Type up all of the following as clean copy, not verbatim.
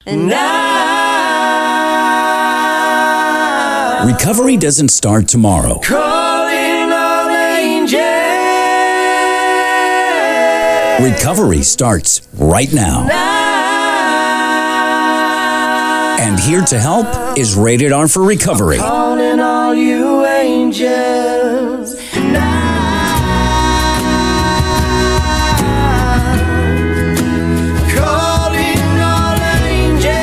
And I, Recovery doesn't start tomorrow. calling all angels. Recovery starts right now. And here to help is Rated R for Recovery. Calling all you angels. Calling all angels.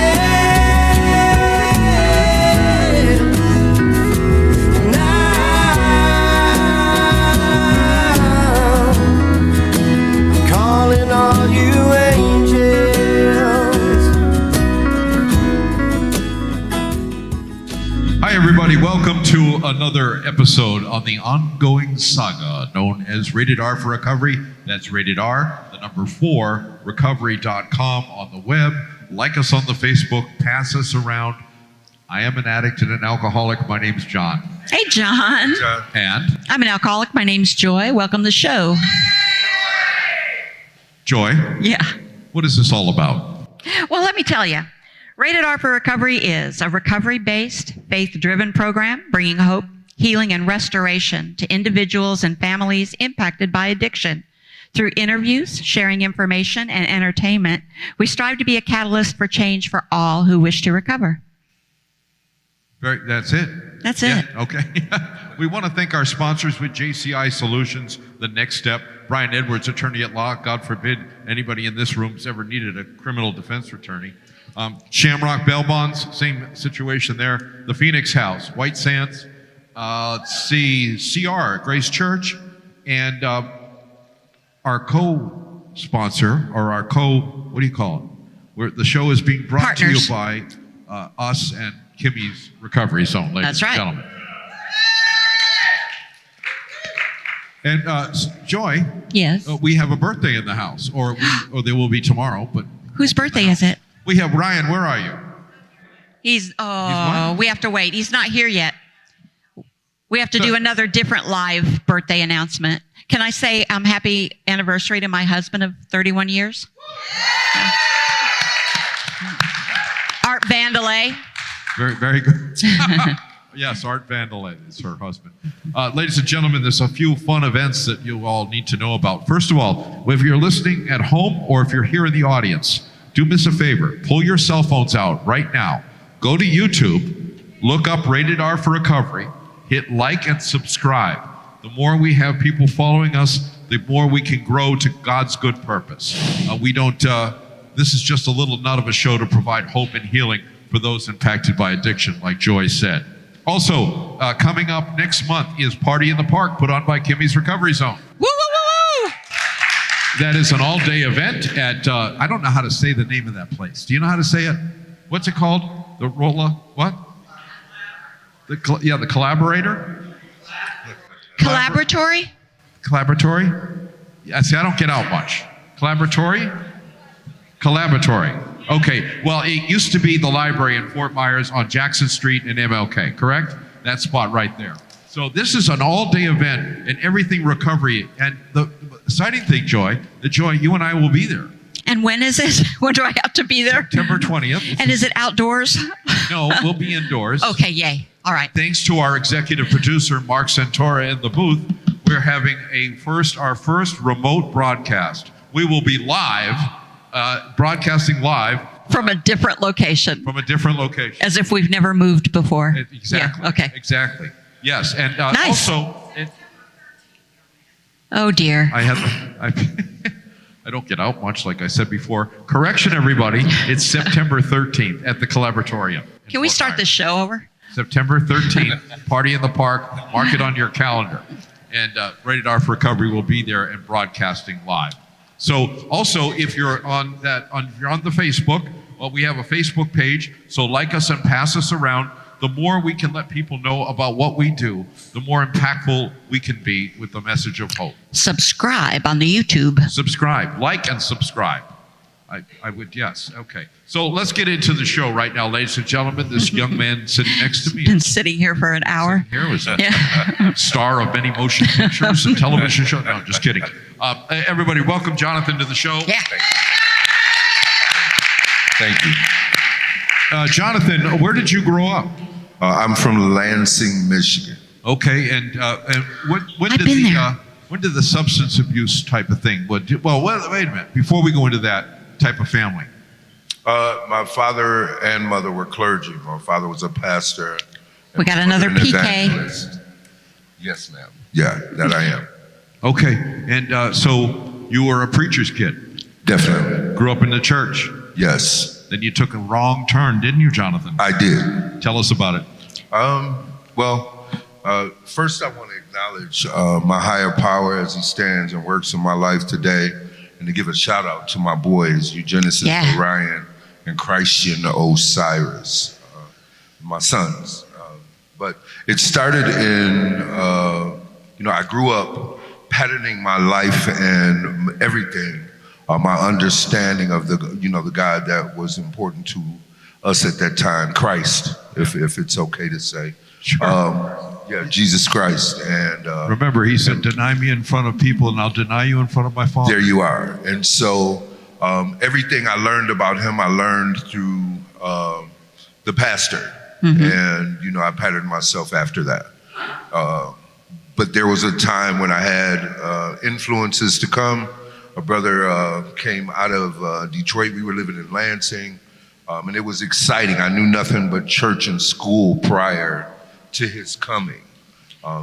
Calling all you angels. Hi, everybody. Welcome to another episode on the ongoing saga known as Rated R for Recovery. That's Rated R, the number 4, recovery.com on the web. Like us on the Facebook, pass us around. I am an addict and an alcoholic. My name's John. Hey, John. And I'm an alcoholic. My name's Joy. Welcome to the show. Joy, Yeah. what is this all about? Well, let me tell you. Rated R for Recovery is a recovery-based, faith-driven program bringing hope, healing, and restoration to individuals and families impacted by addiction. Through interviews, sharing information, and entertainment, we strive to be a catalyst for change for all who wish to recover. That's it. That's Yeah, it. okay. We want to thank our sponsors with JCI Solutions, The Next Step, Brian Edwards, attorney at law. God forbid anybody in this room's ever needed a criminal defense attorney. Shamrock Bail Bonds, same situation there. The Phoenix House, White Sands, let's see, CR, Grace Church, and our co-sponsor, or our what do you call it? Where the show is being brought Partners. to you by us and Kimmy's Recovery Zone, ladies That's right. and gentlemen. And Joy, Yes. we have a birthday in the house, or there will be tomorrow, but Whose birthday is it? we have Ryan. Where are you? We have to wait. He's not here yet. We have to do another different live birthday announcement. Can I say happy anniversary to my husband of 31 years? Art Vandelay. Very, very good. Yes, Art Vandelay is her husband. Ladies and gentlemen, there's a few fun events that you all need to know about. First of all, if you're listening at home or if you're here in the audience, do me a favor. Pull your cell phones out right now. Go to YouTube, look up Rated R for Recovery, hit like and subscribe. The more we have people following us, the more we can grow to God's good purpose. This is just a little nut of a show to provide hope and healing for those impacted by addiction, like Joy said. Also, coming up next month is Party in the Park, put on by Kimmy's Recovery Zone. Woo, woo, woo, woo! That is an all-day event at, I don't know how to say the name of that place. Do you know how to say it? What's it called? The Rolla, what? The Collaborator? Collaboratory? Collaboratory? Yeah, see, I don't get out much. Collaboratory? Okay, well, it used to be the library in Fort Myers on Jackson Street and MLK, correct? That spot right there. So this is an all-day event and everything recovery. And the exciting thing, Joy, you and I will be there. And when is it? When do I have to be there? September 20th. And is it outdoors? No, we'll be indoors. Okay, yay. All right. Thanks to our executive producer, Mark Santora, in the booth, we're having our first remote broadcast. We will be live, broadcasting live. From a different location. As if we've never moved before. Exactly. Yeah, okay. Exactly. Yes, and Nice. also, Oh, dear. I don't get out much, like I said before. Correction, everybody. It's September 13th at the Collaboratorium. Can we start this show over? September 13th, Party in the Park. Mark it on your calendar. And Rated R for Recovery will be there and broadcasting live. So also, if you're on the Facebook, well, we have a Facebook page. So like us and pass us around. The more we can let people know about what we do, the more impactful we can be with the message of hope. Subscribe on the YouTube. Subscribe, like and subscribe. I would, yes. Okay. So let's get into the show right now, ladies and gentlemen. This young man sitting next to me. Been sitting here for an hour. Here was a star of many motion pictures and television shows. No, just kidding. Everybody, welcome Jonathan to the show. Yeah. Thank you. Jonathan, where did you grow up? I'm from Lansing, Michigan. Okay, and when did the substance abuse type of thing? Wait a minute. Before we go into that type of family, My father and mother were clergy. My father was a pastor. We got and my another mother an PK. evangelist. Yes, ma'am. Yeah, that I am. okay, and so you were a preacher's kid, Definitely. grew up in the church. Yes, Then you took a wrong turn, didn't you, Jonathan? I did. Tell us about it. First I want to acknowledge my higher power as he stands and works in my life today, and to give a shout out to my boys, Eugenesis, Yeah. Orion, and Christian Osiris, my sons. But it started in, I grew up patterning my life and everything, my understanding of the God that was important to us at that time, Christ, if it's okay to say. Sure. Jesus Christ. And Remember, he said, deny me in front of people and I'll deny you in front of my Father. there you are. And so everything I learned about him, I learned through the pastor. And, I patterned myself after that. But there was a time when I had influences to come. A brother came out of Detroit. We were living in Lansing. And it was exciting. I knew nothing but church and school prior to his coming.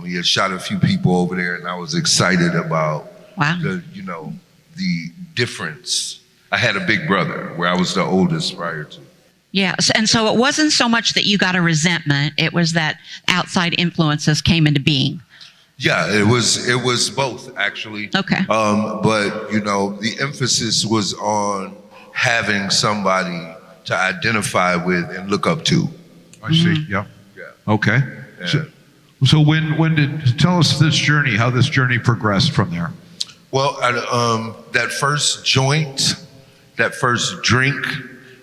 He had shot a few people over there, and I was excited about Wow. the difference. I had a big brother where I was the oldest prior to. Yeah, and so it wasn't so much that you got a resentment, it was that outside influences came into being. Yeah, it was both actually. Okay. But the emphasis was on having somebody to identify with and look up to. I see. Yeah. Yeah. Okay. And- So tell us this journey, how this journey progressed from there. Well, that first joint, that first drink,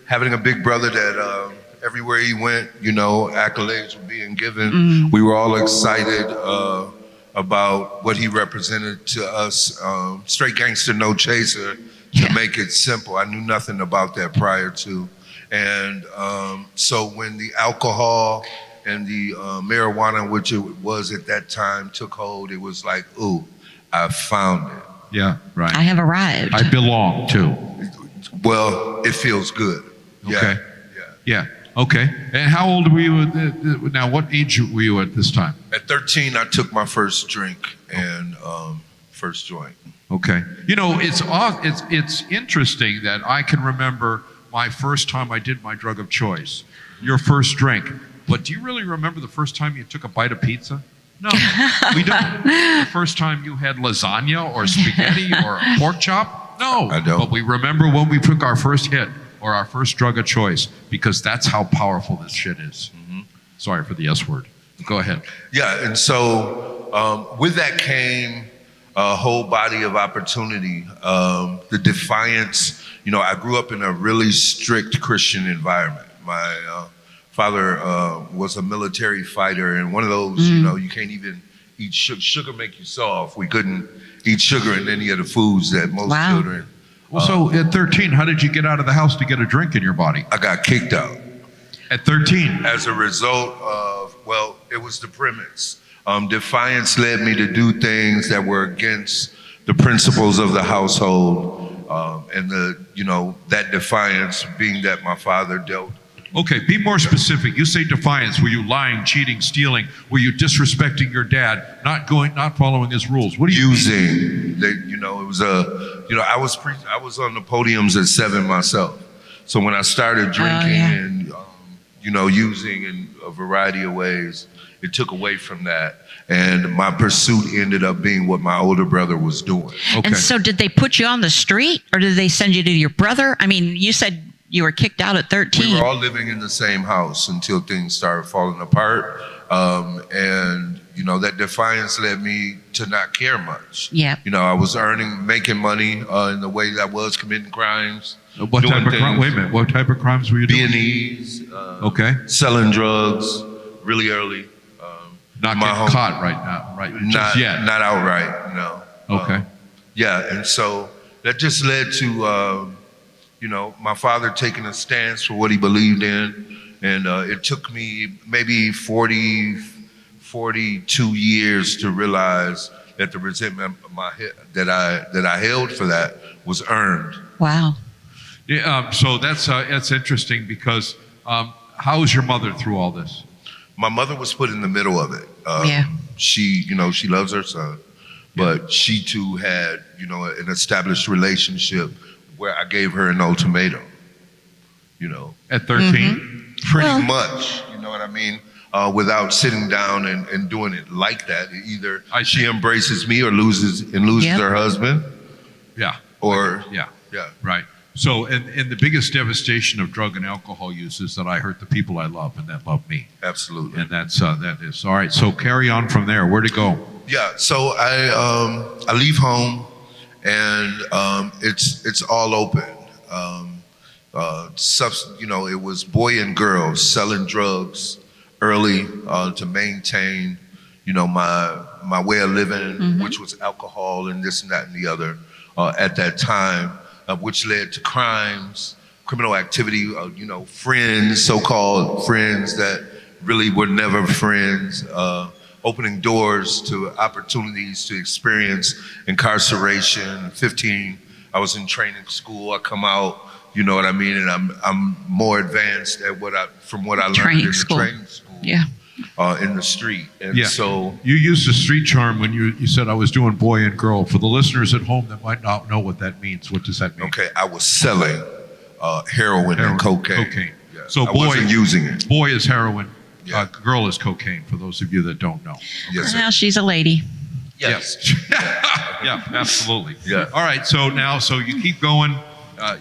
having a big brother that everywhere he went, accolades were being given. We were all excited about what he represented to us. Straight gangster, no chaser, to make it simple. I knew nothing about that prior to. And so when the alcohol and the marijuana, which it was at that time, took hold, it was like, ooh, I found it. Yeah, right. I have arrived. I belong too. Well, it feels good. Okay. Yeah. Yeah. Okay. And how old were you now? What age were you at this time? At 13, I took my first drink and first joint. Okay. It's interesting that I can remember my first time I did my drug of choice, your first drink. But do you really remember the first time you took a bite of pizza? No, we don't. The first time you had lasagna or spaghetti or a pork chop? No. I don't. But we remember when we took our first hit or our first drug of choice, because that's how powerful this shit is. Sorry for the S word. Go ahead. Yeah, and so with that came a whole body of opportunity. The defiance, I grew up in a really strict Christian environment. My father was a military fighter, and one of those, you can't even eat sugar. Sugar make you soft. We couldn't eat sugar in any of the foods that most children. Well, so at 13, how did you get out of the house to get a drink in your body? I got kicked out. At 13? As a result of, it was the premise. Defiance led me to do things that were against the principles of the household, and that defiance being that my father dealt. Okay, be more specific. You say defiance. Were you lying, cheating, stealing? Were you disrespecting your dad, not following his rules? What do you Using, it was I was on the podiums at 7 myself. So when I started drinking and using in a variety of ways, it took away from that. And my pursuit ended up being what my older brother was doing. Okay. And so did they put you on the street or did they send you to your brother? I mean, you said you were kicked out at 13. We were all living in the same house until things started falling apart. And that defiance led me to not care much. Yeah. I was making money in the way that I was committing crimes. What type of crime? Wait a minute. What type of crimes were you doing? B&Es, Okay. selling drugs really early. Not my getting home- caught right now, right? Not Just yet. Not outright, no. Okay. And so that just led to, my father taking a stance for what he believed in. And it took me maybe 42 years to realize that the resentment that I held for that was earned. Wow. Yeah, so that's interesting because how was your mother through all this? My mother was put in the middle of it. Yeah. She loves her son, but she too had, an established relationship where I gave her an ultimatum. At 13? Pretty much, you know what I mean? Without sitting down and doing it like that. Either she embraces me or loses her husband. Yeah. Or yeah. Yeah. Right. So, and the biggest devastation of drug and alcohol use is that I hurt the people I love and that love me. Absolutely. And that is all right. So carry on from there. Where to go? Yeah. So I leave home, and it's all open. It was boy and girl selling drugs early to maintain, my way of living, which was alcohol and this and that and the other at that time. Which led to crimes, criminal activity, friends, so-called friends that really were never friends, opening doors to opportunities to experience incarceration. 15, I was in training school. I come out, you know what I mean, and I'm more advanced at from what I learned in the training school. Yeah. In the street. And so you used a street charm when you said I was doing boy and girl. For the listeners at home that might not know what that means, what does that mean? Okay, I was selling heroin and cocaine. Yeah. So I wasn't using it. Boy is heroin, Yeah. Girl is cocaine, for those of you that don't know. Yes, sir. Now she's a lady. Yes. Yeah, absolutely. Yeah. All right, so you keep going.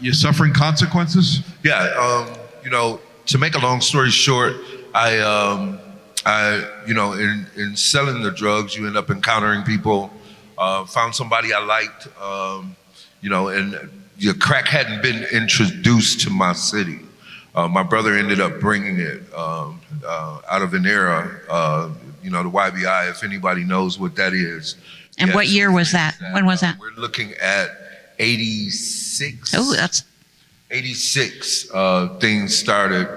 You're suffering consequences? Yeah, to make a long story short, in selling the drugs, you end up encountering people. Found somebody I liked, and your crack hadn't been introduced to my city. My brother ended up bringing it out of an era, the YBI, if anybody knows what that is. And what year was that? When was that? We're looking at 86. Oh, that's 86. Things started,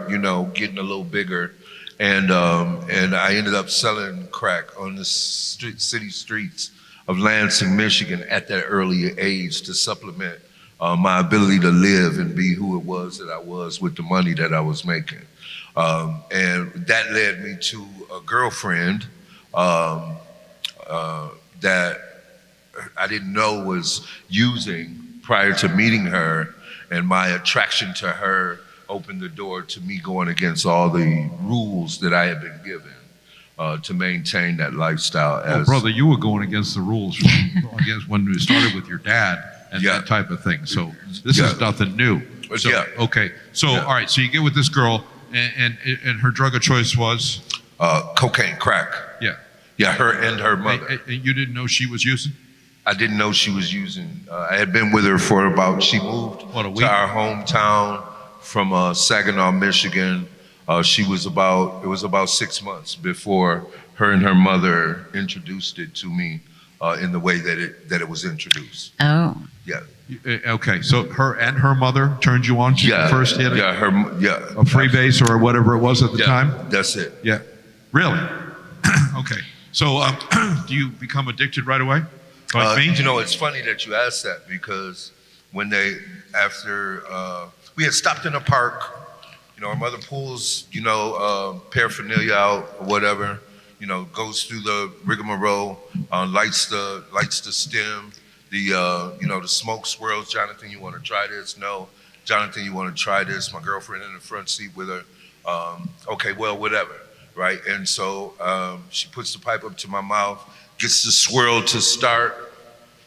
getting a little bigger. And I ended up selling crack on the city streets of Lansing, Michigan at that early age to supplement my ability to live and be who it was that I was with the money that I was making. And that led me to a girlfriend that I didn't know was using prior to meeting her, and my attraction to her opened the door to me going against all the rules that I had been given to maintain that lifestyle. Well, brother, you were going against the rules against when you started with your dad and that type of thing. So this is nothing new. So, okay. So, all right. So you get with this girl, and her drug of choice was? Cocaine, crack. Yeah. Yeah, her and her mother. And you didn't know she was using? I didn't know she was using. I had been with her for she moved to our hometown from Saginaw, Michigan. It was about 6 months before her and her mother introduced it to me in the way that it was introduced. Oh. Yeah. Okay, so her and her mother turned you on to the first hit? Yeah, a freebase or whatever it was at the time? That's it. Yeah. Really? Okay. So do you become addicted right away? Like me? It's funny that you asked that, because when we had stopped in a park, our mother pulls, paraphernalia out or whatever, goes through the rigmarole, lights the stem, the smoke swirls. Jonathan, you want to try this? No. Jonathan, you want to try this? My girlfriend in the front seat with her. Okay, well, whatever, right? And so she puts the pipe up to my mouth, gets the swirl to start.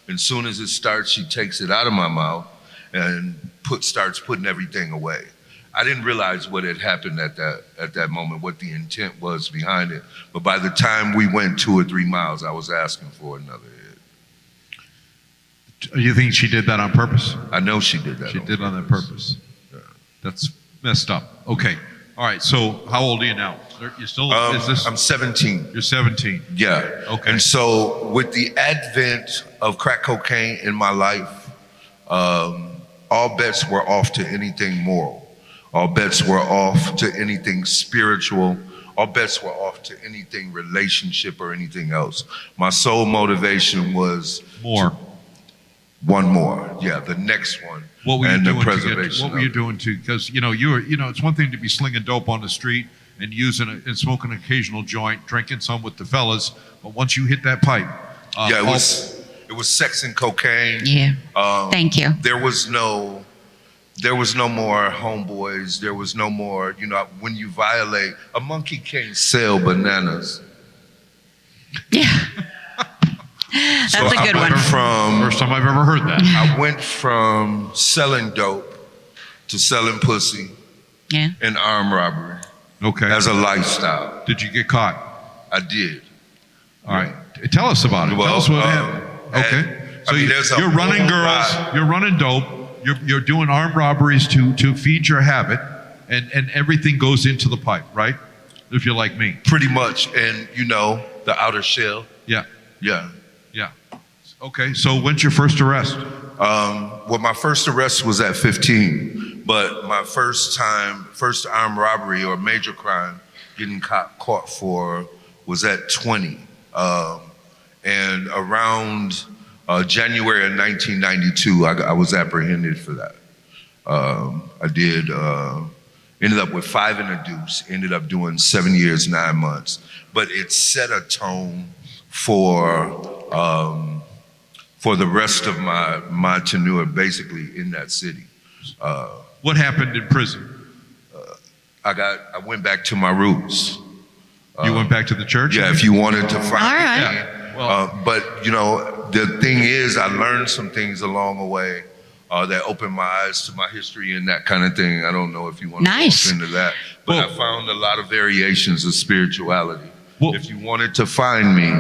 And soon as it starts, she takes it out of my mouth and starts putting everything away. I didn't realize what had happened at that moment, what the intent was behind it. But by the time we went 2 or 3 miles, I was asking for another hit. You think she did that on purpose? I know she did that. She did on that purpose. Yeah. That's messed up. Okay. All right. So how old are you now? You still? I'm 17. You're 17. Yeah. Okay. And so with the advent of crack cocaine in my life, all bets were off to anything moral. All bets were off to anything spiritual. All bets were off to anything relationship or anything else. My sole motivation was More. one more. Yeah, the next one. What were you and doing the preservation. What were you doing to? Because it's one thing to be slinging dope on the street and and smoking an occasional joint, drinking some with the fellas, but once you hit that pipe, Yeah, it was sex and cocaine. Yeah. Thank you. There was no more homeboys. There was no more, when you violate, a monkey can't sell bananas. Yeah. That's So a good one. First time I've ever heard that. I went from selling dope to selling pussy Yeah. and armed robbery Okay. as a lifestyle. Did you get caught? I did. All right. Tell us about it. Well, Tell us what happened. Okay. So there's a you're running whole girls. lot. You're running dope. You're doing armed robberies to feed your habit, and everything goes into the pipe, right? If you're like me. Pretty much. And, the outer shell. Yeah. Yeah. Yeah. Okay. So when's your first arrest? Well, my first arrest was at 15, but my first armed robbery or major crime getting caught for was at 20. And around January of 1992, I was apprehended for that. I did, ended up with 5 and a deuce, ended up doing 7 years, 9 months. But it set a tone for the rest of my tenure basically in that city. What happened in prison? I went back to my roots. You went back to the church? Yeah, if you wanted to find All right. me. Yeah. Well, But the thing is, I learned some things along the way that opened my eyes to my history and that kind of thing. I don't know if you want to Nice. go into that, but Well- I found a lot of variations of spirituality. Well- If you wanted to find me,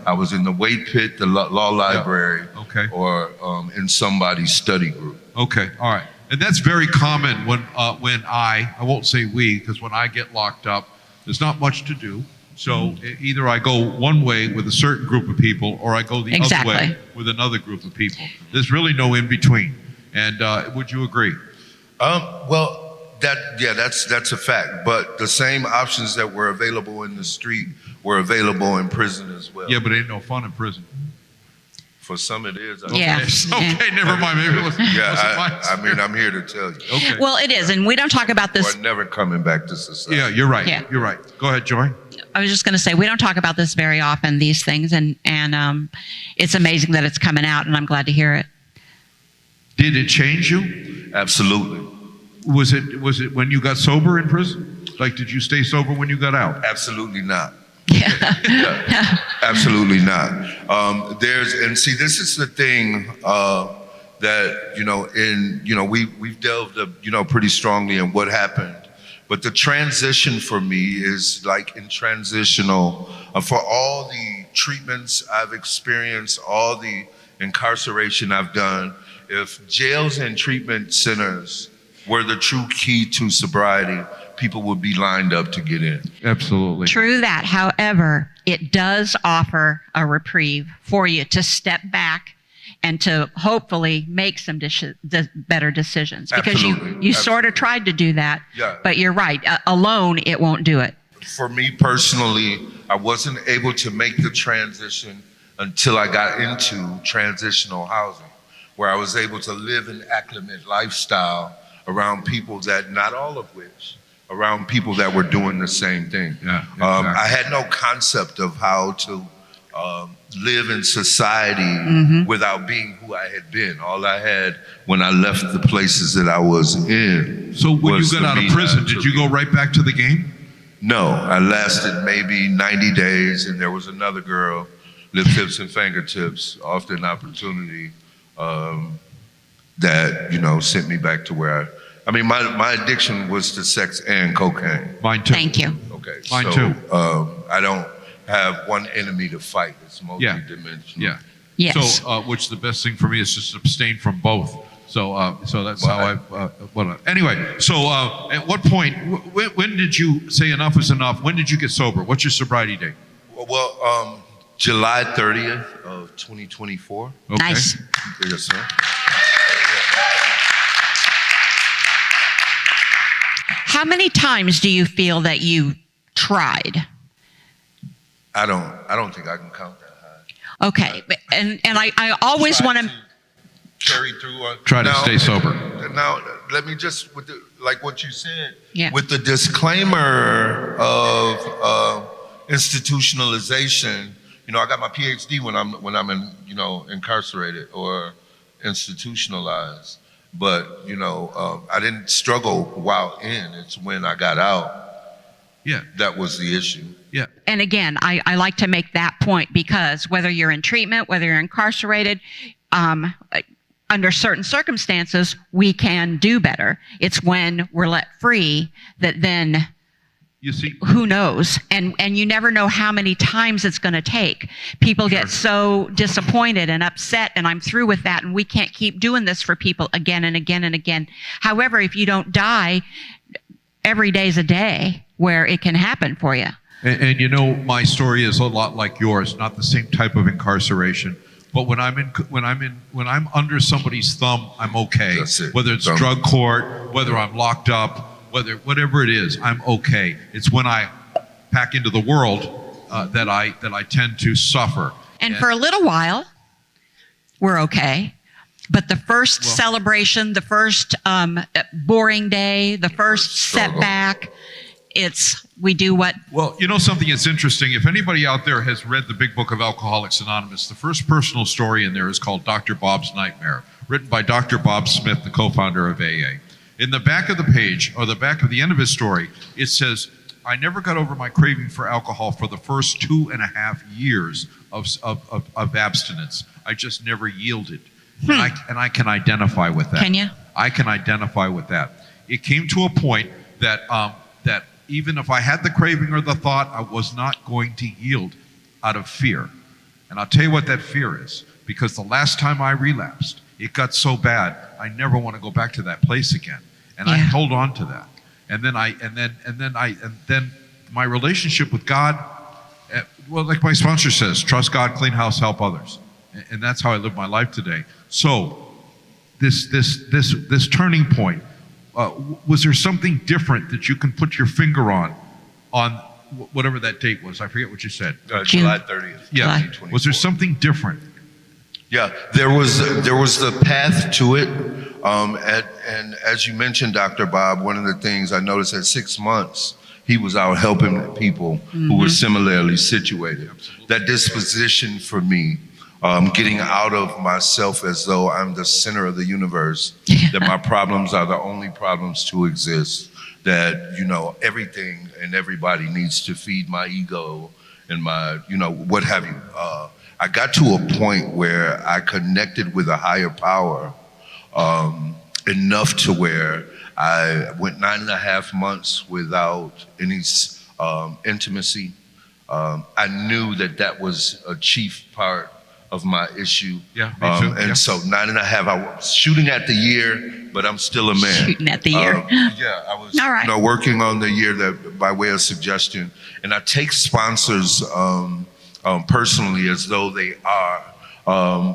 I was in the Wade Pit, the law library, Okay. or in somebody's study group. Okay, all right. And that's very common when I won't say we, because when I get locked up, there's not much to do. So either I go one way with a certain group of people, or I go the other way Exactly. with another group of people. There's really no in between. And would you agree? Well, that's a fact. But the same options that were available in the street were available in prison as well. Yeah, but ain't no fun in prison. For some it is. Yeah. Okay, never mind. Maybe it wasn't Yeah, mine. I'm here to tell you. Okay. Well, it is, and we don't talk about this. We're never coming back to society. Yeah, you're right. Yeah. You're right. Go ahead, Joy. I was just going to say we don't talk about this very often. These things, and it's amazing that it's coming out, and I'm glad to hear it. Did it change you? Absolutely. Was it when you got sober in prison? Like, did you stay sober when you got out? Absolutely not. Yeah. Yeah, absolutely not. See, this is the thing that we've delved pretty strongly in what happened, but the transition for me is like in transitional for all the treatments I've experienced, all the incarceration I've done. If jails and treatment centers were the true key to sobriety, people would be lined up to get in. Absolutely. True that. However, it does offer a reprieve for you to step back and to hopefully make some better decisions, because Absolutely. you sort of tried to do that. Yeah. But you're right. Alone, it won't do it. For me personally, I wasn't able to make the transition until I got into transitional housing, where I was able to live an acclimate lifestyle around people that, not all of which, around people that were doing the same thing. Yeah, exactly. I had no concept of how to live in society without being who I had been. All I had when I left the places that I was in. So when you was got the out of me prison, to did you be. go right back to the game? No, I lasted maybe 90 days, and there was another girl, lip tips and fingertips, offered an opportunity that sent me back to where my addiction was to sex and cocaine. Mine too. Thank you. Okay, Mine so too. I don't have one enemy to fight. It's multi-dimensional. Yeah. Yes. So, which the best thing for me is just abstain from both. So, so that's how anyway. So, at what point? When did you say enough is enough? When did you get sober? What's your sobriety date? Well, July 30th of 2024. Okay. Nice. Yes, sir. How many times do you feel that you tried? I don't think I can count that high. Okay, and I always want to. Carry through. Try to stay sober. Now, let me just, like what you said, Yeah. with the disclaimer of institutionalization. I got my PhD when I'm incarcerated or institutionalized. But I didn't struggle while in. It's when I got out. Yeah. That was the issue. Yeah. And again, I like to make that point because whether you're in treatment, whether you're incarcerated, under certain circumstances, we can do better. It's when we're let free that then, You see, who knows? And you never know how many times it's going to take. People get so disappointed and upset, and I'm through with that, and we can't keep doing this for people again and again and again. However, if you don't die, every day's a day where it can happen for you. and my story is a lot like yours, not the same type of incarceration. But when I'm under somebody's thumb, I'm okay. That's it. Whether it's drug court, whether I'm locked up, whatever it is, I'm okay. It's when I pack into the world that I tend to suffer. And for a little while, we're okay. But the first celebration, the first boring day, the first struggle. setback, we do what. Well, something that's interesting. If anybody out there has read the Big Book of Alcoholics Anonymous, the first personal story in there is called Dr. Bob's Nightmare, written by Dr. Bob Smith, the co-founder of AA. In the back of the page, or the back of the end of his story, it says, I never got over my craving for alcohol for the first 2.5 years of abstinence. I just never yielded. And I can identify with that. Can you? I can identify with that. It came to a point that that even if I had the craving or the thought, I was not going to yield out of fear. And I'll tell you what that fear is, because the last time I relapsed, it got so bad, I never want to go back to that place again. And I held on to that. And then my relationship with God, like my sponsor says, trust God, clean house, help others. And that's how I live my life today. So this turning point, was there something different that you can put your finger on whatever that date was? I forget what you said. July 30th. Yeah. 2024. Was there something different? Yeah, there was the path to it. And as you mentioned, Dr. Bob, one of the things I noticed at 6 months, he was out helping people who were similarly situated. That disposition for me, getting out of myself as though I'm the center of the universe, that my problems are the only problems to exist, that, everything and everybody needs to feed my ego and my, what have you. I got to a point where I connected with a higher power enough to where I went 9.5 months without any intimacy. I knew that was a chief part of my issue. Yeah, me too. And so 9.5, I was shooting at the year, but I'm still a man. Shooting at the year. I was All right. working on the year that by way of suggestion. And I take sponsors personally as though they are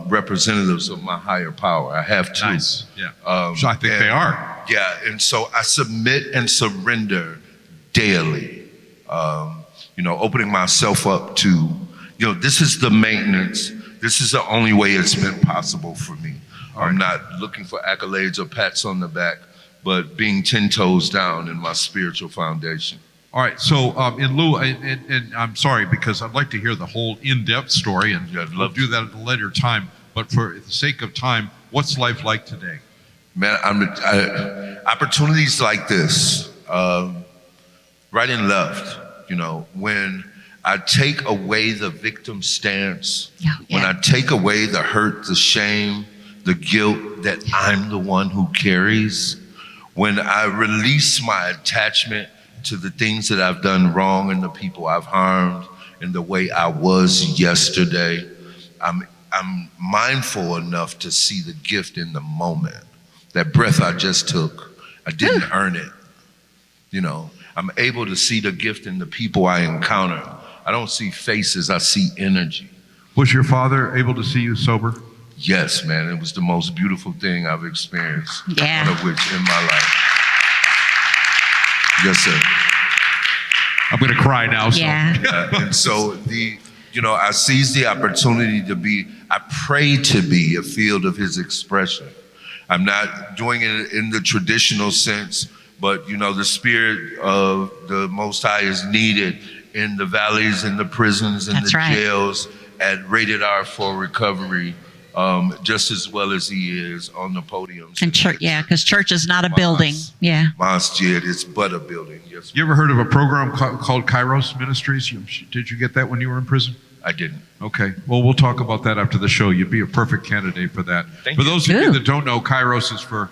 representatives of my higher power. I have to. Nice. Yeah. So I think they are. Yeah, and so I submit and surrender daily. Opening myself up to, this is the maintenance. This is the only way it's been possible for me. I'm not looking for accolades or pats on the back, but being 10 toes down in my spiritual foundation. All right. So in lieu, and I'm sorry because I'd like to hear the whole in-depth story, and we'll do that at a later time. But for the sake of time, what's life like today? Man, opportunities like this, right and left. When I take away the victim stance, when I take away the hurt, the shame, the guilt that I'm the one who carries, when I release my attachment to the things that I've done wrong and the people I've harmed and the way I was yesterday, I'm mindful enough to see the gift in the moment. That breath I just took, I didn't earn it. I'm able to see the gift in the people I encounter. I don't see faces, I see energy. Was your father able to see you sober? Yes, man, it was the most beautiful thing I've experienced. Yeah. One of which in my life. Yes, sir. I'm going to cry now. So. Yeah. And so I seize the opportunity I pray to be a field of his expression. I'm not doing it in the traditional sense, but the spirit of the Most High is needed in the valleys, in the prisons, in That's the right. jails, at Rated R for Recovery, just as well as he is on the podiums. And church, because church is not a building. Yeah. Masjid, it's but a building. Yes, You ever heard of a program called Kairos Ministries? Did you get that when you were in prison? I didn't. Okay. Well, we'll talk about that after the show. You'd be a perfect candidate for that. For those of you that don't know, Kairos is for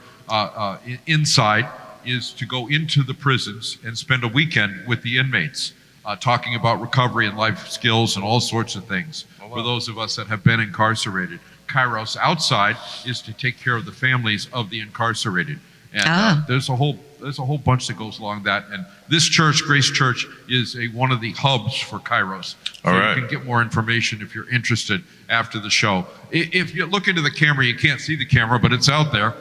inside, is to go into the prisons and spend a weekend with the inmates, talking about recovery and life skills and all sorts of things. For those of us that have been incarcerated, Kairos outside is to take care of the families of the incarcerated. And there's a whole bunch that goes along that. And this church, Grace Church, is one of the hubs for Kairos. So you can get more information if you're interested after the show. If you look into the camera, you can't see the camera, but it's out there.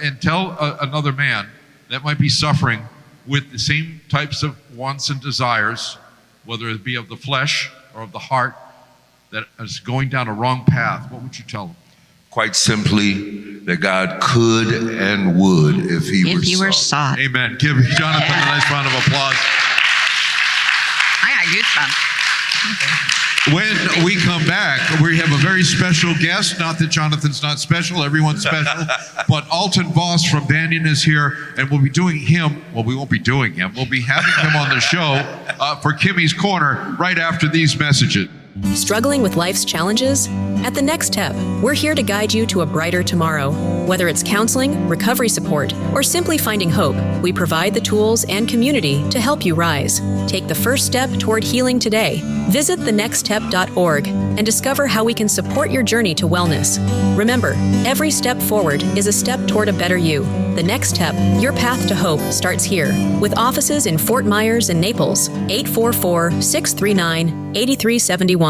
And tell another man that might be suffering with the same types of wants and desires, whether it be of the flesh or of the heart, that is going down a wrong path. What would you tell them? Quite simply, that God could and would if he were sought. Amen. Give Jonathan a nice round of applause. I got goosebumps. When we come back, we have a very special guest. Not that Jonathan's not special, everyone's special. But Alton Voss from Banyan is here, and we'll be doing him. Well, we won't be doing him. We'll be having him on the show for Kimmy's Corner right after these messages. Struggling with life's challenges? At The Next Step, we're here to guide you to a brighter tomorrow. Whether it's counseling, recovery support, or simply finding hope, we provide the tools and community to help you rise. Take the first step toward healing today. Visit thenextstep.org and discover how we can support your journey to wellness. Remember, every step forward is a step toward a better you. The Next Step, your path to hope, starts here. With offices in Fort Myers and Naples, 844-639-8371.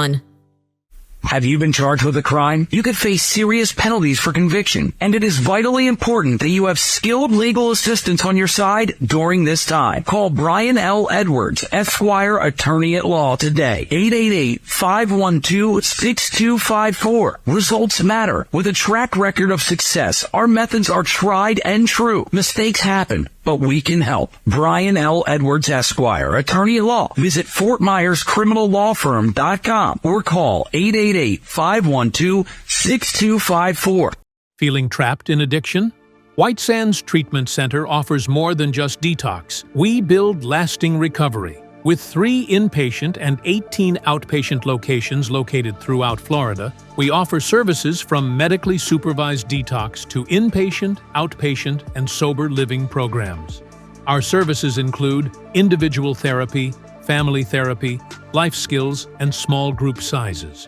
Have you been charged with a crime? You could face serious penalties for conviction, and it is vitally important that you have skilled legal assistance on your side during this time. Call Brian L. Edwards, Esquire, Attorney at Law today. 888-512-6254. Results matter. With a track record of success, our methods are tried and true. Mistakes happen, but we can help. Brian L. Edwards, Esquire, Attorney at Law. Visit FortMyersCriminalLawFirm.com or call 888-512-6254. Feeling trapped in addiction? White Sands Treatment Center offers more than just detox. We build lasting recovery. With 3 inpatient and 18 outpatient locations located throughout Florida, we offer services from medically supervised detox to inpatient, outpatient, and sober living programs. Our services include individual therapy, family therapy, life skills, and small group sizes.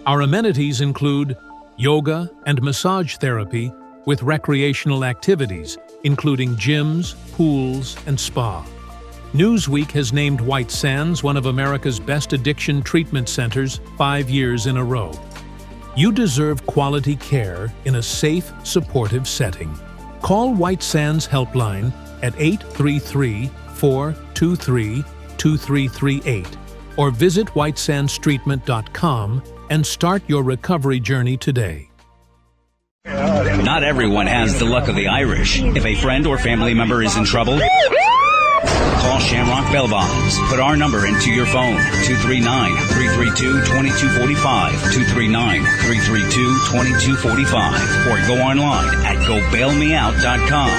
Our amenities include yoga and massage therapy with recreational activities, including gyms, pools, and spa. Newsweek has named White Sands one of America's best addiction treatment centers 5 years in a row. You deserve quality care in a safe, supportive setting. Call White Sands Helpline at 833-423-2338 or visit whitesandstreatment.com and start your recovery journey today. Not everyone has the luck of the Irish. If a friend or family member is in trouble, call Shamrock Bell Bonds. Put our number into your phone, 239-332-2245, 239-332-2245, or go online at gobailmeout.com.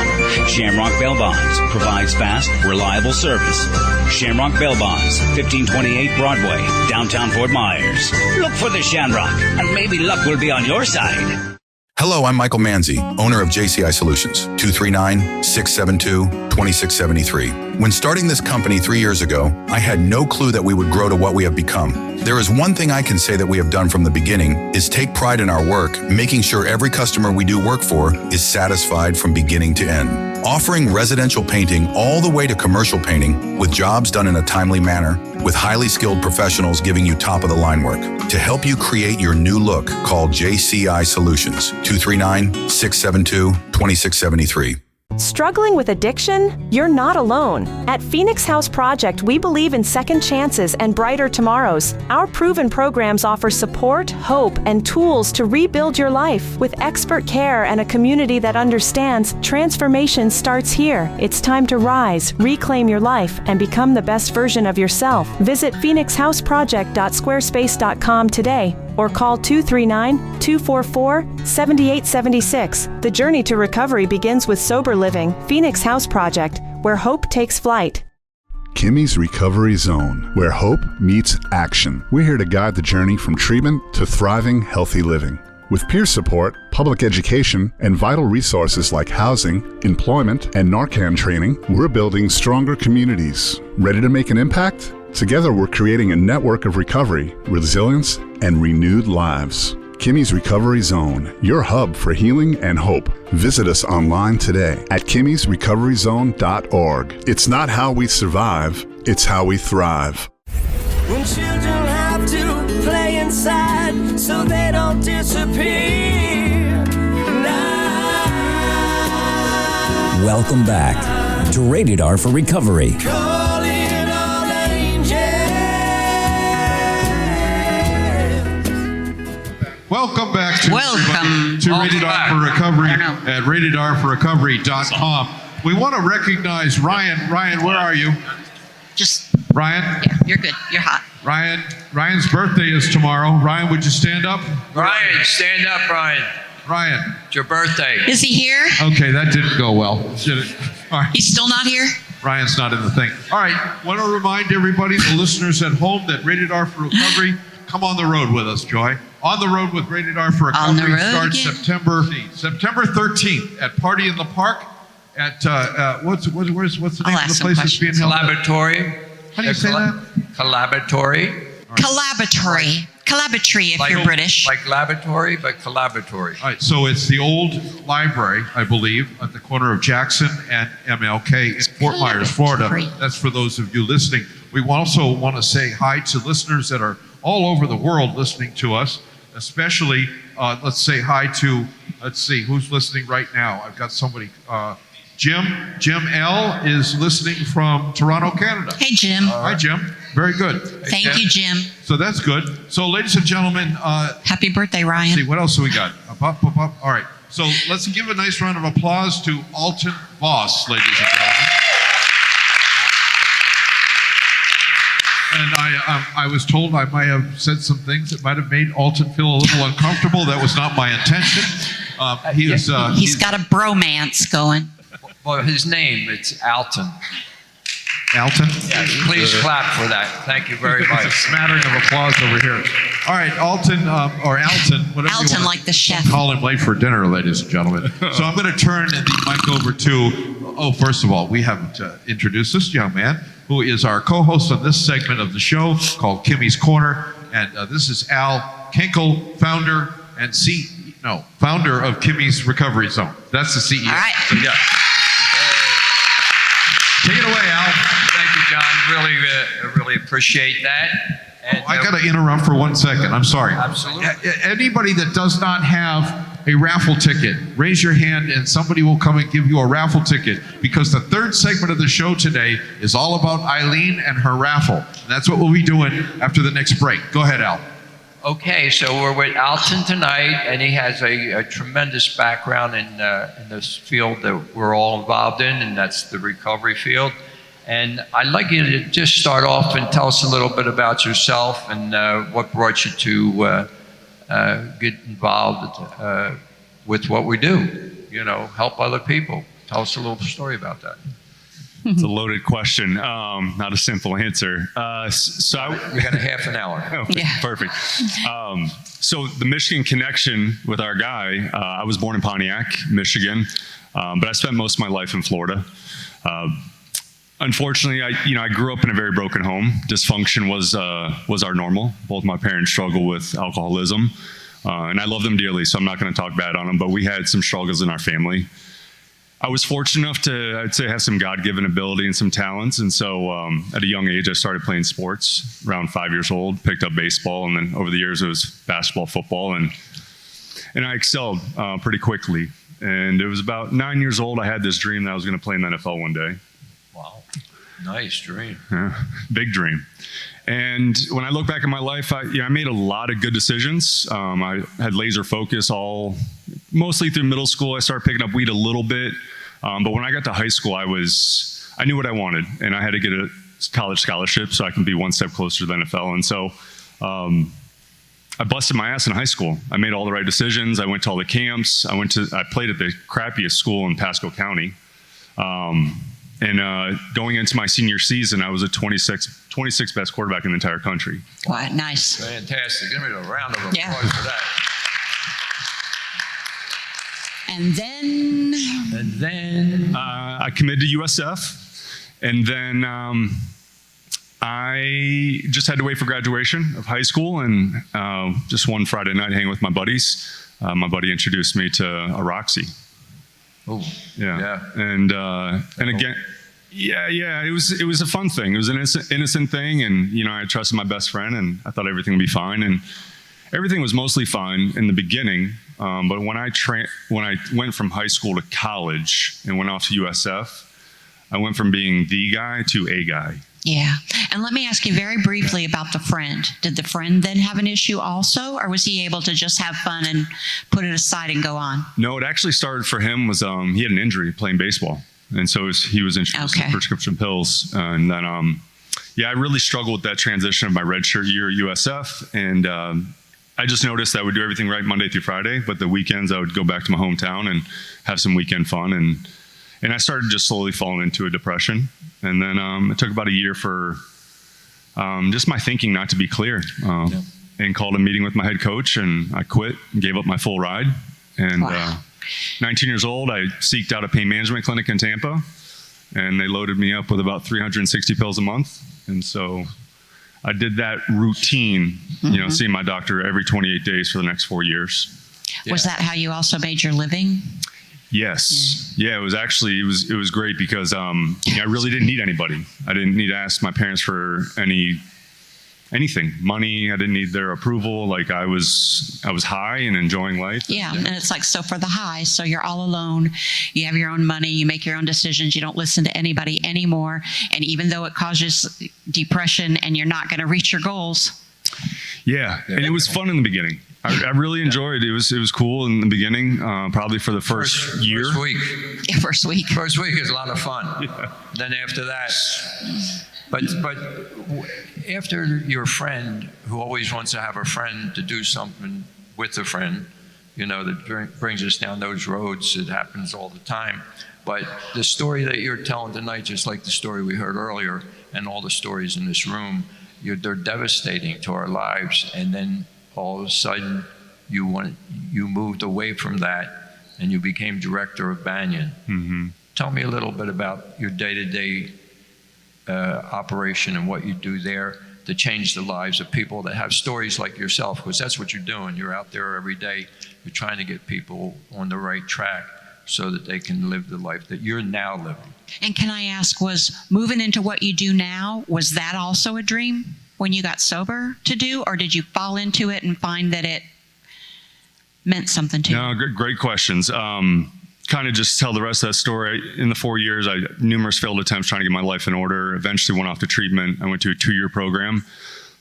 Shamrock Bell Bonds provides fast, reliable service. Shamrock Bell Bonds, 1528 Broadway, downtown Fort Myers. Look for the Shamrock, and maybe luck will be on your side. Hello, I'm Michael Manzi, owner of JCI Solutions, 239-672-2673. When starting this company 3 years ago, I had no clue that we would grow to what we have become. There is one thing I can say that we have done from the beginning is take pride in our work, making sure every customer we do work for is satisfied from beginning to end. Offering residential painting all the way to commercial painting with jobs done in a timely manner, with highly skilled professionals giving you top-of-the-line work. To help you create your new look, call JCI Solutions, 239-672-2673. Struggling with addiction? You're not alone. At Phoenix House Project, we believe in second chances and brighter tomorrows. Our proven programs offer support, hope, and tools to rebuild your life. With expert care and a community that understands, transformation starts here. It's time to rise, reclaim your life, and become the best version of yourself. Visit phoenixhouseproject.squarespace.com today or call 239-244-7876. The journey to recovery begins with sober living. Phoenix House Project, where hope takes flight. Kimmy's Recovery Zone, where hope meets action. We're here to guide the journey from treatment to thriving, healthy living. With peer support, public education, and vital resources like housing, employment, and Narcan training, we're building stronger communities. Ready to make an impact? Together, we're creating a network of recovery, resilience, and renewed lives. Kimmy's Recovery Zone, your hub for healing and hope. Visit us online today at kimmysrecoveryzone.org. It's not how we survive, it's how we thrive. When children have to play inside so they don't disappear. Welcome back to Rated R for Recovery. Calling all angels. Welcome back to Welcome. Rated R for Recovery at ratedrforrecovery.com. We want to recognize Ryan. Ryan, where are you? Just, Ryan? yeah, you're good. You're hot. Ryan's birthday is tomorrow. Ryan, would you stand up? Ryan, stand up, Ryan. Ryan. It's your birthday. Is he here? Okay, that didn't go well. Did it? All right. He's still not here? Ryan's not in the thing. All right, want to remind everybody, the listeners at home, that Rated R for Recovery, come on the road with us, Joy. On the road with Rated R for On the Recovery road starts again. September 13th at Party in the Park at what's the name of the place that's being held? Collaboratory. How do you say that? Collaboratory. Collaboratory if you're British. Like laboratory, but collaboratory. All right, so it's the old library, I believe, at the corner of Jackson and MLK in Fort Myers, Florida. That's for those of you listening. We also want to say hi to listeners that are all over the world listening to us, especially, let's say hi to, let's see, who's listening right now? I've got somebody, Jim L. is listening from Toronto, Canada. Hey, Jim. Hi, Jim. Very good. Thank you, Jim. So that's good. So, ladies and gentlemen, Happy birthday, Ryan. let's see, what else do we got? All right. So let's give a nice round of applause to Alton Voss, ladies and gentlemen. And I was told I might have said some things that might have made Alton feel a little uncomfortable. That was not my intention. He's got a bromance going. Well, his name, it's Alton. Alton? Yes, please clap for that. Thank you very It's a much. smattering of applause over here. All right, Alton, or Alton, whatever you Alton, want. like the chef. Call him late for dinner, ladies and gentlemen. So I'm going to turn the mic over to, first of all, we haven't introduced this young man, who is our co-host on this segment of the show called Kimmy's Corner. And this is Al Kenkel, founder of Kimmy's Recovery Zone. That's the CEO. All right. So, yeah. Take it away, Al. Thank you, John. Really appreciate that. And, I got to interrupt for 1 second. I'm sorry. Absolutely. Anybody that does not have a raffle ticket, raise your hand and somebody will come and give you a raffle ticket, because the third segment of the show today is all about Eileen and her raffle. And that's what we'll be doing after the next break. Go ahead, Al. Okay, so we're with Alton tonight, and he has a tremendous background in this field that we're all involved in, and that's the recovery field. And I'd like you to just start off and tell us a little bit about yourself and what brought you to get involved with what we do. You know, help other people. Tell us a little story about that. It's a loaded question, not a simple answer. We got a half an hour. Okay, yeah. Perfect. So the Michigan connection with our guy, I was born in Pontiac, Michigan, but I spent most of my life in Florida. Unfortunately, I grew up in a very broken home. Dysfunction was our normal. Both my parents struggled with alcoholism, and I love them dearly, so I'm not going to talk bad on them, but we had some struggles in our family. I was fortunate enough to, I'd say, have some God-given ability and some talents. And so at a young age, I started playing sports. Around 5 years old, picked up baseball. And then over the years, it was basketball, football. And I excelled pretty quickly. And it was about 9 years old. I had this dream that I was going to play in the NFL one day. Wow. Nice dream. Yeah, big dream. And when I look back at my life, I made a lot of good decisions. I had laser focus mostly through middle school. I started picking up weed a little bit. But when I got to high school, I knew what I wanted, and I had to get a college scholarship so I can be one step closer to the NFL. And so I busted my ass in high school. I made all the right decisions. I went to all the camps. I played at the crappiest school in Pasco County. And going into my senior season, I was a 26th best quarterback in the entire country. Wow, nice. Fantastic. Give me a round of applause for that. And then I committed to USF, and then I just had to wait for graduation of high school, and just one Friday night hanging with my buddies, my buddy introduced me to a Roxy. Oh, yeah. And again, it was a fun thing. It was an innocent thing, and I trusted my best friend, and I thought everything would be fine, and everything was mostly fine in the beginning. But when I went from high school to college and went off to USF, I went from being the guy to a guy. Yeah. And let me ask you very briefly about the friend. Did the friend then have an issue also, or was he able to just have fun and put it aside and go on? No, it actually started for him was he had an injury playing baseball. And so he was introduced to prescription pills. And then, I really struggled with that transition of my redshirt year at USF. And I just noticed that I would do everything right Monday through Friday, but the weekends I would go back to my hometown and have some weekend fun. And I started just slowly falling into a depression. And then it took about a year for just my thinking not to be clear. And called a meeting with my head coach, and I quit and gave up my full ride. And 19 years old, I seeked out a pain management clinic in Tampa, and they loaded me up with about 360 pills a month. And so I did that routine, seeing my doctor every 28 days for the next 4 years. Was that how you also made your living? Yes. Yeah, it was actually, it was great because I really didn't need anybody. I didn't need to ask my parents for anything, money. I didn't need their approval. Like I was high and enjoying life. Yeah. And it's like, so for the high, so you're all alone, you have your own money, you make your own decisions, you don't listen to anybody anymore. And even though it causes depression and you're not going to reach your goals. Yeah. And it was fun in the beginning. I really enjoyed it. It was cool in the beginning, probably for the first year. First week. Yeah, first week. First week is a lot of fun. Yeah. Then after that, but after your friend, who always wants to have a friend to do something with a friend, that brings us down those roads, it happens all the time. But the story that you're telling tonight, just like the story we heard earlier, and all the stories in this room, they're devastating to our lives. And then all of a sudden, you moved away from that, and you became director of Banyan. Mm-hmm. Tell me a little bit about your day-to-day operation and what you do there to change the lives of people that have stories like yourself, because that's what you're doing. You're out there every day. You're trying to get people on the right track so that they can live the life that you're now living. And can I ask, was moving into what you do now, was that also a dream when you got sober to do, or did you fall into it and find that it meant something to you? No, great questions. Kind of just tell the rest of that story. In the 4 years, I had numerous failed attempts trying to get my life in order. Eventually went off to treatment. I went to a 2-year program,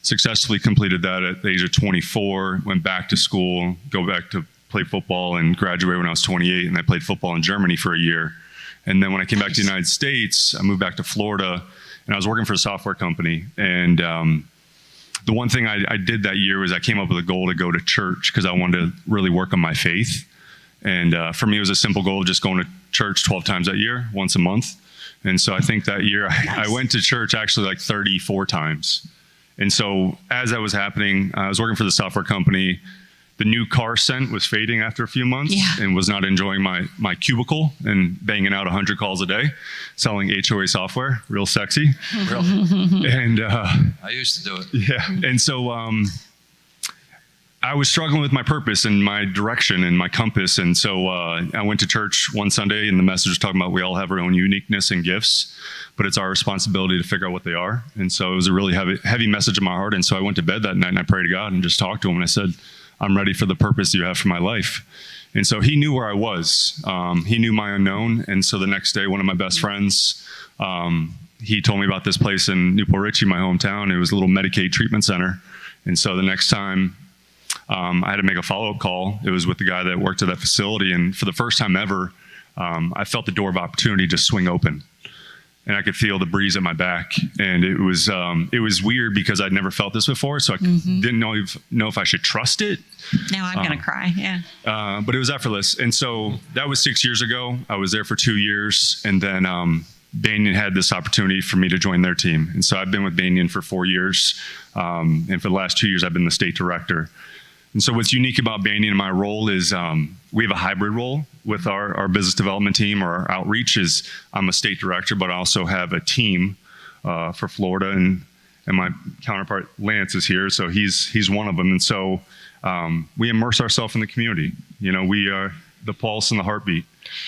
successfully completed that at the age of 24, went back to school, go back to play football, and graduated when I was 28, and I played football in Germany for a year. And then when I came back to the United States, I moved back to Florida, and I was working for a software company. And the one thing I did that year was I came up with a goal to go to church because I wanted to really work on my faith. And for me, it was a simple goal of just going to church 12 times that year, once a month. And so I think that year I went to church actually like 34 times. And so as that was happening, I was working for the software company. The new car scent was fading after a few months and was not enjoying my cubicle and banging out 100 calls a day, selling HOA software, real sexy. And I used to do it. Yeah. And so I was struggling with my purpose and my direction and my compass. And so I went to church one Sunday, and the message was talking about we all have our own uniqueness and gifts, but it's our responsibility to figure out what they are. And so it was a really heavy message in my heart. And so I went to bed that night and I prayed to God and just talked to him. And I said, I'm ready for the purpose you have for my life. And so he knew where I was. He knew my unknown. And so the next day, one of my best friends, he told me about this place in Newport Richey, my hometown. It was a little Medicaid treatment center. And so the next time I had to make a follow-up call, it was with the guy that worked at that facility. And for the first time ever, I felt the door of opportunity just swing open. And I could feel the breeze at my back. And it was weird because I'd never felt this before. So I didn't know if I should trust it. Now I'm going to cry. Yeah. But it was effortless. And so that was 6 years ago. I was there for 2 years. And then Banyan had this opportunity for me to join their team. And so I've been with Banyan for 4 years. And for the last 2 years, I've been the state director. And so what's unique about Banyan and my role is we have a hybrid role with our business development team, or our outreach is I'm a state director, but I also have a team for Florida, and my counterpart Lance is here, so he's one of them. And so we immerse ourselves in the community. You know, we are the pulse and the heartbeat.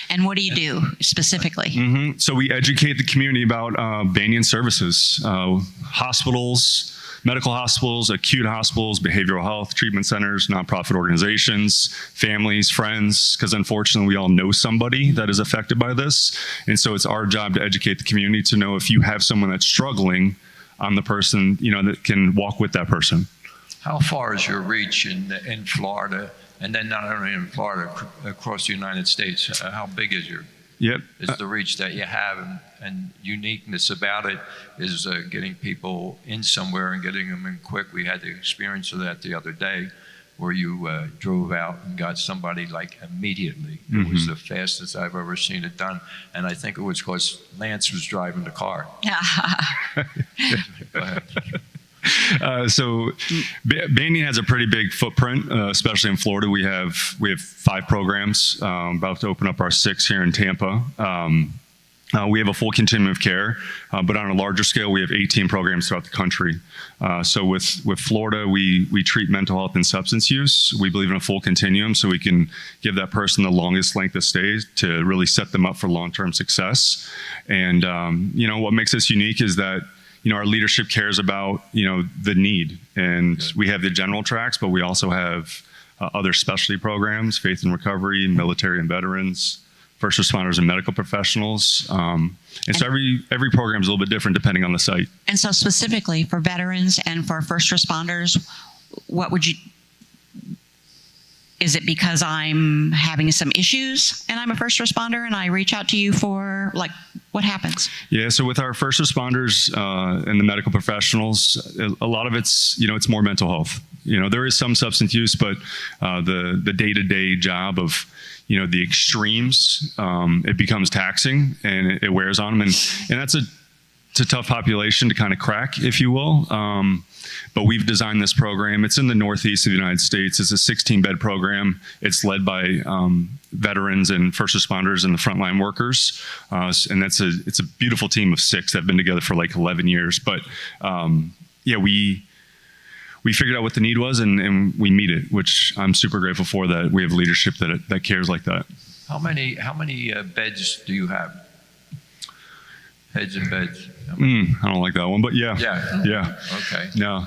And what do you do specifically? So we educate the community about Banyan services, hospitals, medical hospitals, acute hospitals, behavioral health treatment centers, nonprofit organizations, families, friends, because unfortunately we all know somebody that is affected by this. And so it's our job to educate the community to know if you have someone that's struggling, I'm the person, you know, that can walk with that person. How far is your reach in Florida, and then not only in Florida, across the United States? How big is is the reach that you have, and uniqueness about it is getting people in somewhere and getting them in quick. We had the experience of that the other day, where you drove out and got somebody like immediately. It was the fastest I've ever seen it done, and I think it was because Lance was driving the car. Go ahead. So Banyan has a pretty big footprint, especially in Florida. We have 5 programs, about to open up our 6th here in Tampa. We have a full continuum of care, but on a larger scale, we have 18 programs throughout the country. So with Florida, we treat mental health and substance use. We believe in a full continuum, so we can give that person the longest length of stay to really set them up for long-term success. And you know, what makes us unique is that, you know, our leadership cares about, you know, the need. And we have the general tracks, but we also have other specialty programs, faith and recovery, military and veterans, first responders and medical professionals. And so every program is a little bit different depending on the site. And so specifically for veterans and for first responders, what would you, is it because I'm having some issues and I'm a first responder and I reach out to you for, like, what happens? Yeah, so with our first responders and the medical professionals, a lot of it's, you know, it's more mental health. You know, there is some substance use, but the day-to-day job of, you know, the extremes, it becomes taxing and it wears on them. And that's it's a tough population to kind of crack, if you will. But we've designed this program. It's in the Northeast of the United States. It's a 16-bed program. It's led by veterans and first responders and the frontline workers. And it's a beautiful team of 6 that have been together for like 11 years. But yeah, we figured out what the need was and we meet it, which I'm super grateful for, that we have leadership that cares like that. How many beds do you have? Heads and beds. I don't like that one, but yeah. Okay. No.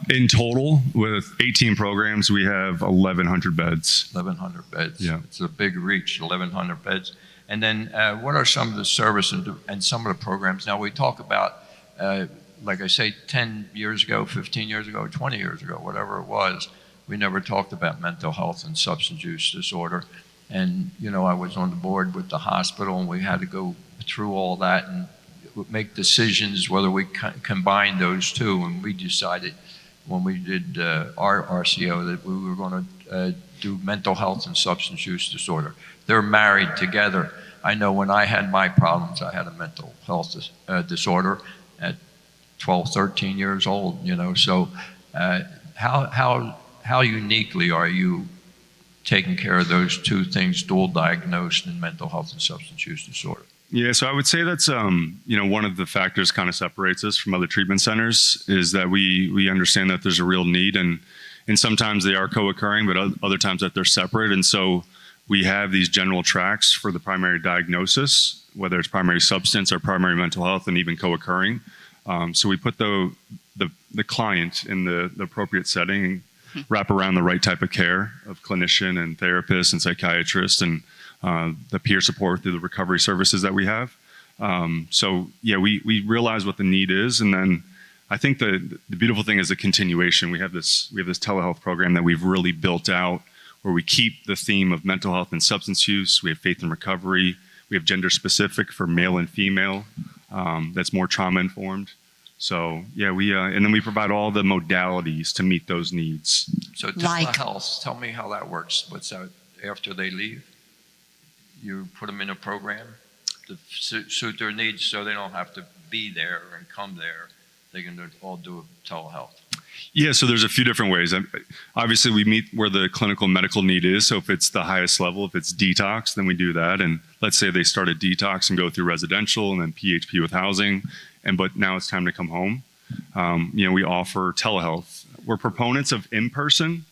In total, with 18 programs, we have 1,100 beds. 1,100 beds. Yeah. It's a big reach, 1,100 beds. And then what are some of the service and some of the programs? Now, we talk about, like I say, 10 years ago, 15 years ago, 20 years ago, whatever it was, we never talked about mental health and substance use disorder. And, you know, I was on the board with the hospital, and we had to go through all that and make decisions whether we combine those two. And we decided when we did our RCO that we were going to do mental health and substance use disorder. They're married together. I know when I had my problems, I had a mental health disorder at 12, 13 years old, you know. So how uniquely are you taking care of those two things, dual diagnosed and mental health and substance use disorder? Yeah, so I would say that's you know, one of the factors kind of separates us from other treatment centers is that we understand that there's a real need, and sometimes they are co-occurring, but other times that they're separate. And so we have these general tracks for the primary diagnosis, whether it's primary substance or primary mental health, and even co-occurring. So we put the client in the appropriate setting wrap around the right type of care of clinician and therapist and psychiatrist and the peer support through the recovery services that we have. So yeah, we realize what the need is, and then I think the beautiful thing is the continuation. We have this telehealth program that we've really built out, where we keep the theme of mental health and substance use. We have faith and recovery. We have gender specific for male and female. That's more trauma informed. So yeah, and then we provide all the modalities to meet those needs. So telehealth, tell me how that works. What's that after they leave? You put them in a program to suit their needs, so they don't have to be there and come there. They can all do telehealth. Yeah, so there's a few different ways. Obviously, we meet where the clinical medical need is. So if it's the highest level, if it's detox, then we do that. And let's say they start a detox and go through residential and then PHP with housing, but now it's time to come home. We offer telehealth. We're proponents of in-person,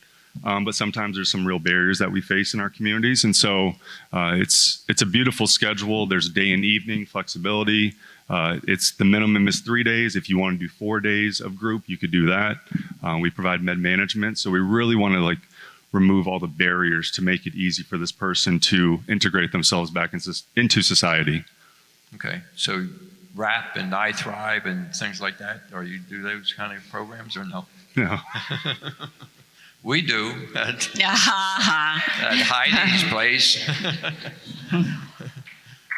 but sometimes there's some real barriers that we face in our communities. And so it's a beautiful schedule. There's day and evening flexibility. It's the minimum is 3 days. If you want to do 4 days of group, you could do that. We provide med management. So we really want to remove all the barriers to make it easy for this person to integrate themselves back into society. Okay, so RAP and I Thrive and things like that, or you do those kind of programs or no? No. We do at Heidi's place.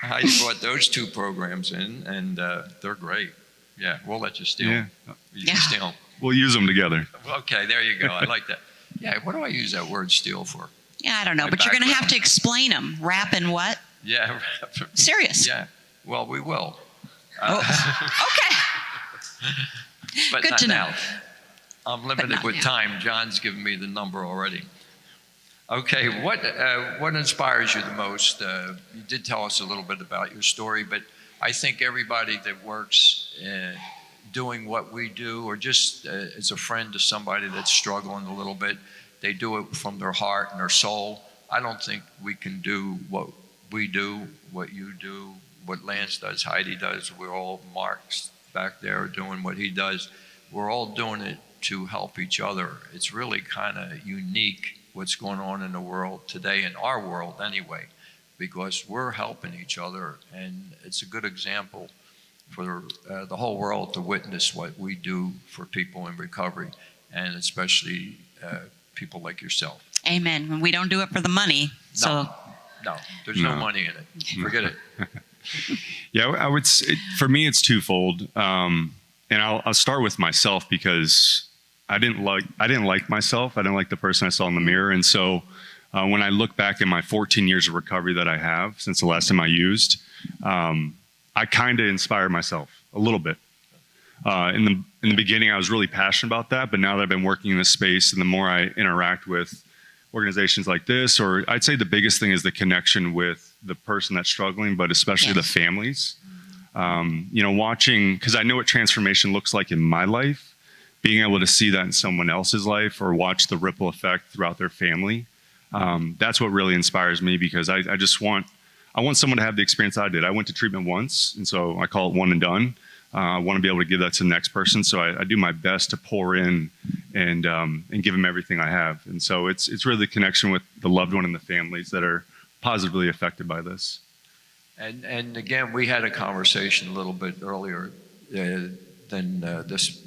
Heidi brought those 2 programs in, and they're great. Yeah, we'll let you steal. Yeah. You can steal. We'll use them together. Okay, there you go. I like that. Yeah, what do I use that word steal for? Yeah, I don't know, but you're going to have to explain them. Rap and what? Yeah. Serious. Yeah. Well, we will. Okay. But Good not to know. now. I'm limited with time. John's given me the number already. Okay, what inspires you the most? You did tell us a little bit about your story, but I think everybody that works doing what we do, or just as a friend to somebody that's struggling a little bit, they do it from their heart and their soul. I don't think we can do what we do, what you do, what Lance does, Heidi does. We're all Mark's back there doing what he does. We're all doing it to help each other. It's really kind of unique what's going on in the world today, in our world anyway, because we're helping each other, and it's a good example for the whole world to witness what we do for people in recovery, and especially people like yourself. Amen. And we don't do it for the money. So No, there's no money in it. Forget it. Yeah, I would say, for me, it's twofold. And I'll start with myself, because I didn't like myself. I didn't like the person I saw in the mirror. And so when I look back at my 14 years of recovery that I have since the last time I used, I kind of inspired myself a little bit. In the beginning, I was really passionate about that. But now that I've been working in this space, and the more I interact with organizations like this, or I'd say the biggest thing is the connection with the person that's struggling, but especially the families. Watching, because I know what transformation looks like in my life, being able to see that in someone else's life, or watch the ripple effect throughout their family. That's what really inspires me, because I want someone to have the experience I did. I went to treatment once, and so I call it one and done. I want to be able to give that to the next person. So I do my best to pour in and give them everything I have. And so it's really the connection with the loved one and the families that are positively affected by this. And again, we had a conversation a little bit earlier than this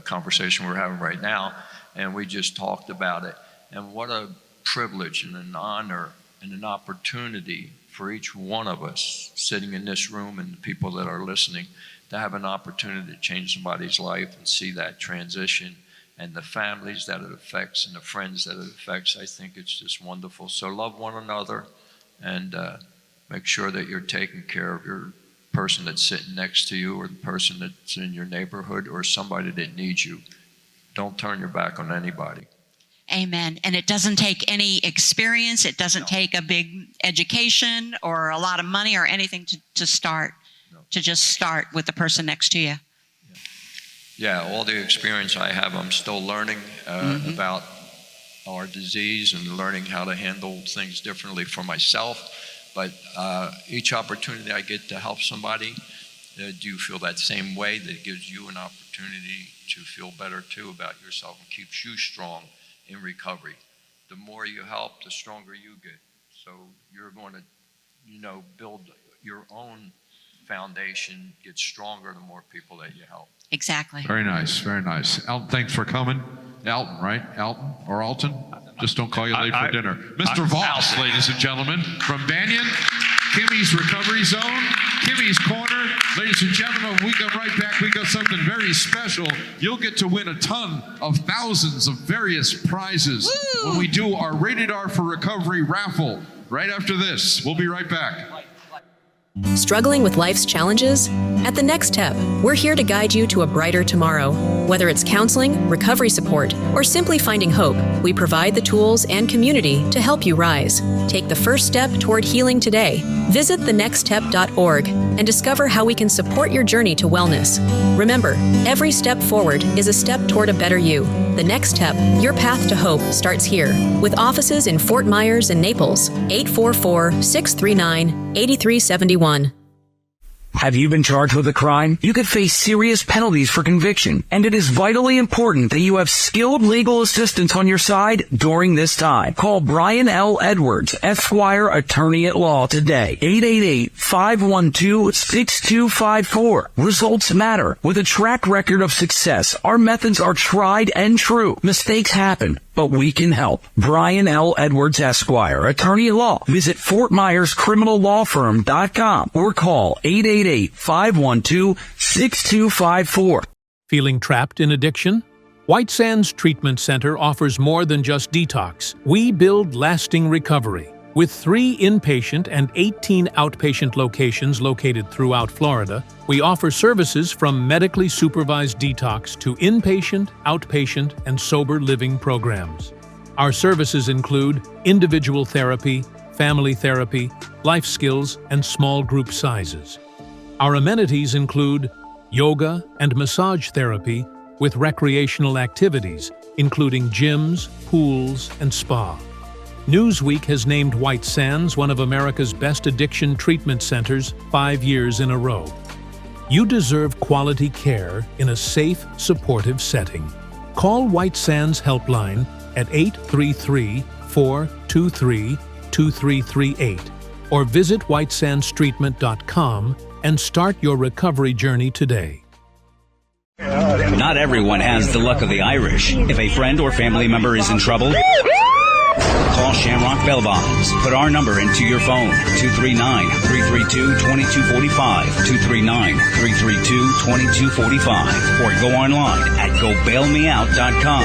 conversation we're having right now, and we just talked about it. And what a privilege and an honor and an opportunity for each one of us sitting in this room, and the people that are listening, to have an opportunity to change somebody's life and see that transition, and the families that it affects and the friends that it affects. I think it's just wonderful. So love one another, and make sure that you're taking care of your person that's sitting next to you, or the person that's in your neighborhood, or somebody that needs you. Don't turn your back on anybody. Amen. And it doesn't take any experience. It doesn't take a big education or a lot of money or anything to start. To just start with the person next to you. Yeah, all the experience I have, I'm still learning about our disease and learning how to handle things differently for myself. But each opportunity I get to help somebody, do you feel that same way? That gives you an opportunity to feel better too about yourself and keeps you strong in recovery. The more you help, the stronger you get. So you're going to, build your own foundation, get stronger the more people that you help. Exactly. Very nice, very nice. Alton, thanks for coming. Alton, right? Alton or Alton? Just don't call you late for dinner. Mr. Voss, ladies and gentlemen, from Banyan, Kimmy's Recovery Zone, Kimmy's Corner. Ladies and gentlemen, when we come right back, we got something very special. You'll get to win a ton of thousands of various prizes when we do our Rated R for Recovery raffle. Right after this, we'll be right back. Struggling with life's challenges? At the Next Step, we're here to guide you to a brighter tomorrow. Whether it's counseling, recovery support, or simply finding hope, we provide the tools and community to help you rise. Take the first step toward healing today. Visit thenextstep.org and discover how we can support your journey to wellness. Remember, every step forward is a step toward a better you. The Next Step, your path to hope, starts here. With offices in Fort Myers and Naples, 844-639-8371. Have you been charged with a crime? You could face serious penalties for conviction, and it is vitally important that you have skilled legal assistance on your side during this time. Call Brian L. Edwards, Esquire, Attorney at Law today. 888-512-6254. Results matter. With a track record of success, our methods are tried and true. Mistakes happen, but we can help. Brian L. Edwards, Esquire, Attorney at Law. Visit FortMyersCriminalLawFirm.com or call 888-512-6254. Feeling trapped in addiction? White Sands Treatment Center offers more than just detox. We build lasting recovery. With 3 inpatient and 18 outpatient locations located throughout Florida, we offer services from medically supervised detox to inpatient, outpatient, and sober living programs. Our services include individual therapy, family therapy, life skills, and small group sizes. Our amenities include yoga and massage therapy with recreational activities, including gyms, pools, and spa. Newsweek has named White Sands one of America's best addiction treatment centers 5 years in a row. You deserve quality care in a safe, supportive setting. Call White Sands Helpline at 833-423-2338 or visit whitesandstreatment.com and start your recovery journey today. Not everyone has the luck of the Irish. If a friend or family member is in trouble, call Shamrock Bell Bonds. Put our number into your phone, 239-332-2245, 239-332-2245, or go online at gobailmeout.com.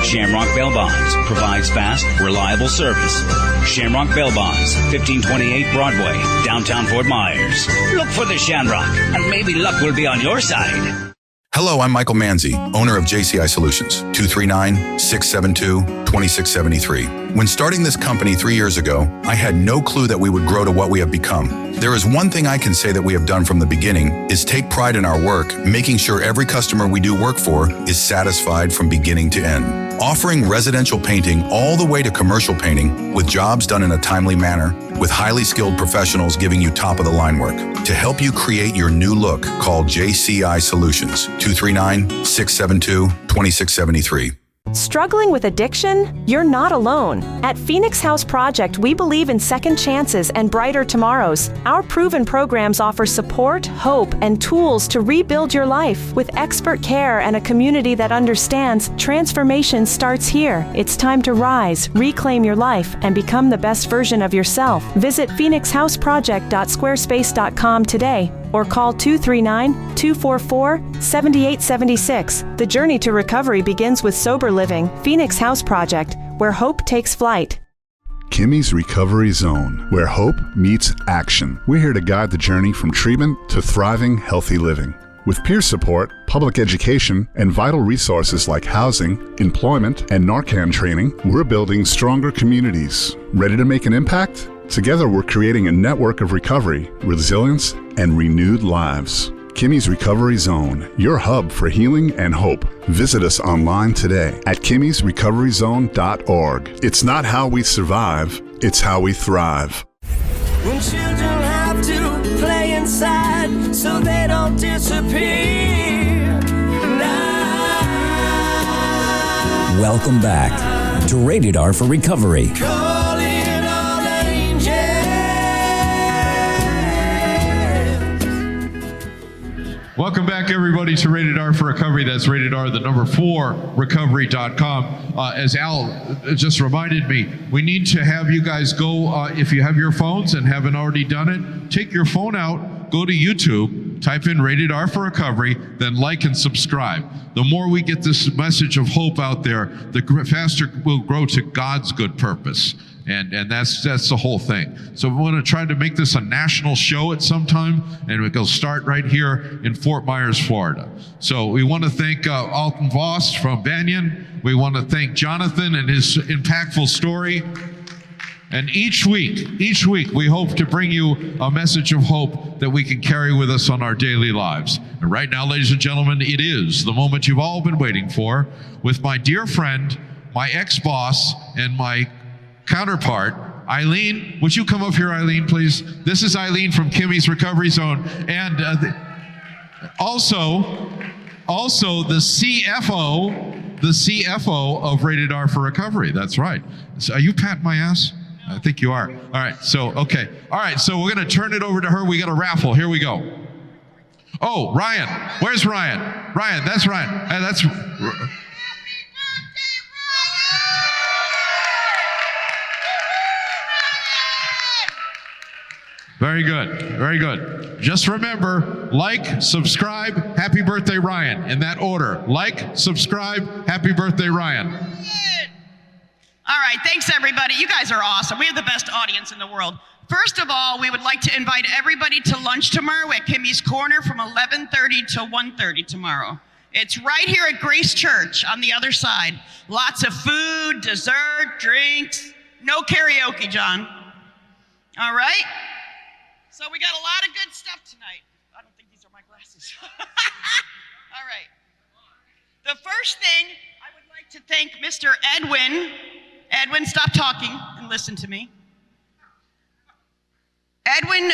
Shamrock Bell Bonds provides fast, reliable service. Shamrock Bell Bonds, 1528 Broadway, downtown Fort Myers. Look for the Shamrock, and maybe luck will be on your side. Hello, I'm Michael Manzi, owner of JCI Solutions, 239-672-2673. When starting this company 3 years ago, I had no clue that we would grow to what we have become. There is one thing I can say that we have done from the beginning is take pride in our work, making sure every customer we do work for is satisfied from beginning to end. Offering residential painting all the way to commercial painting with jobs done in a timely manner, with highly skilled professionals giving you top-of-the-line work. To help you create your new look, call JCI Solutions, 239-672-2673. Struggling with addiction? You're not alone. At Phoenix House Project, we believe in second chances and brighter tomorrows. Our proven programs offer support, hope, and tools to rebuild your life. With expert care and a community that understands, transformation starts here. It's time to rise, reclaim your life, and become the best version of yourself. Visit phoenixhouseproject.squarespace.com today or call 239-244-7876. The journey to recovery begins with sober living. Phoenix House Project, where hope takes flight. Kimmy's Recovery Zone, where hope meets action. We're here to guide the journey from treatment to thriving, healthy living. With peer support, public education, and vital resources like housing, employment, and Narcan training, we're building stronger communities. Ready to make an impact? Together, we're creating a network of recovery, resilience, and renewed lives. Kimmy's Recovery Zone, your hub for healing and hope. Visit us online today at kimmysrecoveryzone.org. It's not how we survive, it's how we thrive. When children have to play inside so they don't disappear. Welcome back to Rated R for Recovery. Calling all angels. Welcome back, everybody, to Rated R for Recovery. That's Rated R, the number 4, recovery.com. As Al just reminded me, we need to have you guys go, if you have your phones and haven't already done it, take your phone out, go to YouTube, type in Rated R for Recovery, then like and subscribe. The more we get this message of hope out there, the faster we'll grow to God's good purpose. And that's the whole thing. So we want to try to make this a national show at some time, and we'll start right here in Fort Myers, Florida. So we want to thank Alton Voss from Banyan. We want to thank Jonathan and his impactful story. And each week, we hope to bring you a message of hope that we can carry with us on our daily lives. And right now, ladies and gentlemen, it is the moment you've all been waiting for, with my dear friend, my ex-boss, and my counterpart, Eileen. Would you come up here, Eileen, please? This is Eileen from Kimmy's Recovery Zone. And also the CFO of Rated R for Recovery. That's right. So are you patting my ass? I think you are. All right, so, okay. All right, so we're going to turn it over to her. We got a raffle. Here we go. Oh, Ryan. Where's Ryan? Ryan, that's Ryan. That's... Very good. Very good. Just remember, like, subscribe, happy birthday, Ryan. In that order. Like, subscribe, happy birthday, Ryan. All right, thanks everybody. You guys are awesome. We have the best audience in the world. First of all, we would like to invite everybody to lunch tomorrow at Kimmy's Corner from 11:30 to 1:30 tomorrow. It's right here at Grace Church on the other side. Lots of food, dessert, drinks. No karaoke, John. All right? So we got a lot of good stuff tonight. I don't think these are my glasses. All right. The first thing, I would like to thank Mr. Edwin. Edwin, stop talking and listen to me. Edwin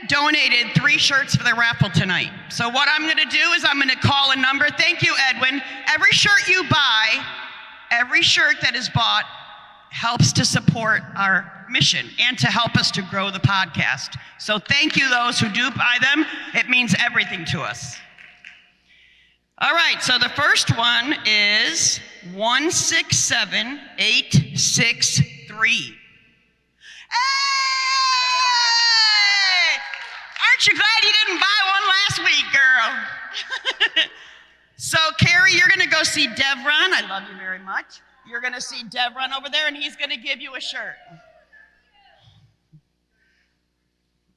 donated 3 shirts for the raffle tonight. So what I'm going to do is I'm going to call a number. Thank you, Edwin. Every shirt you buy, every shirt that is bought helps to support our mission and to help us to grow the podcast. So thank you those who do buy them. It means everything to us. All right, so the first one is 167863. Hey! Aren't you glad you didn't buy one last week, girl? So Carrie, you're gonna go see Devron. I love you very much. You're gonna see Devron over there and he's gonna give you a shirt.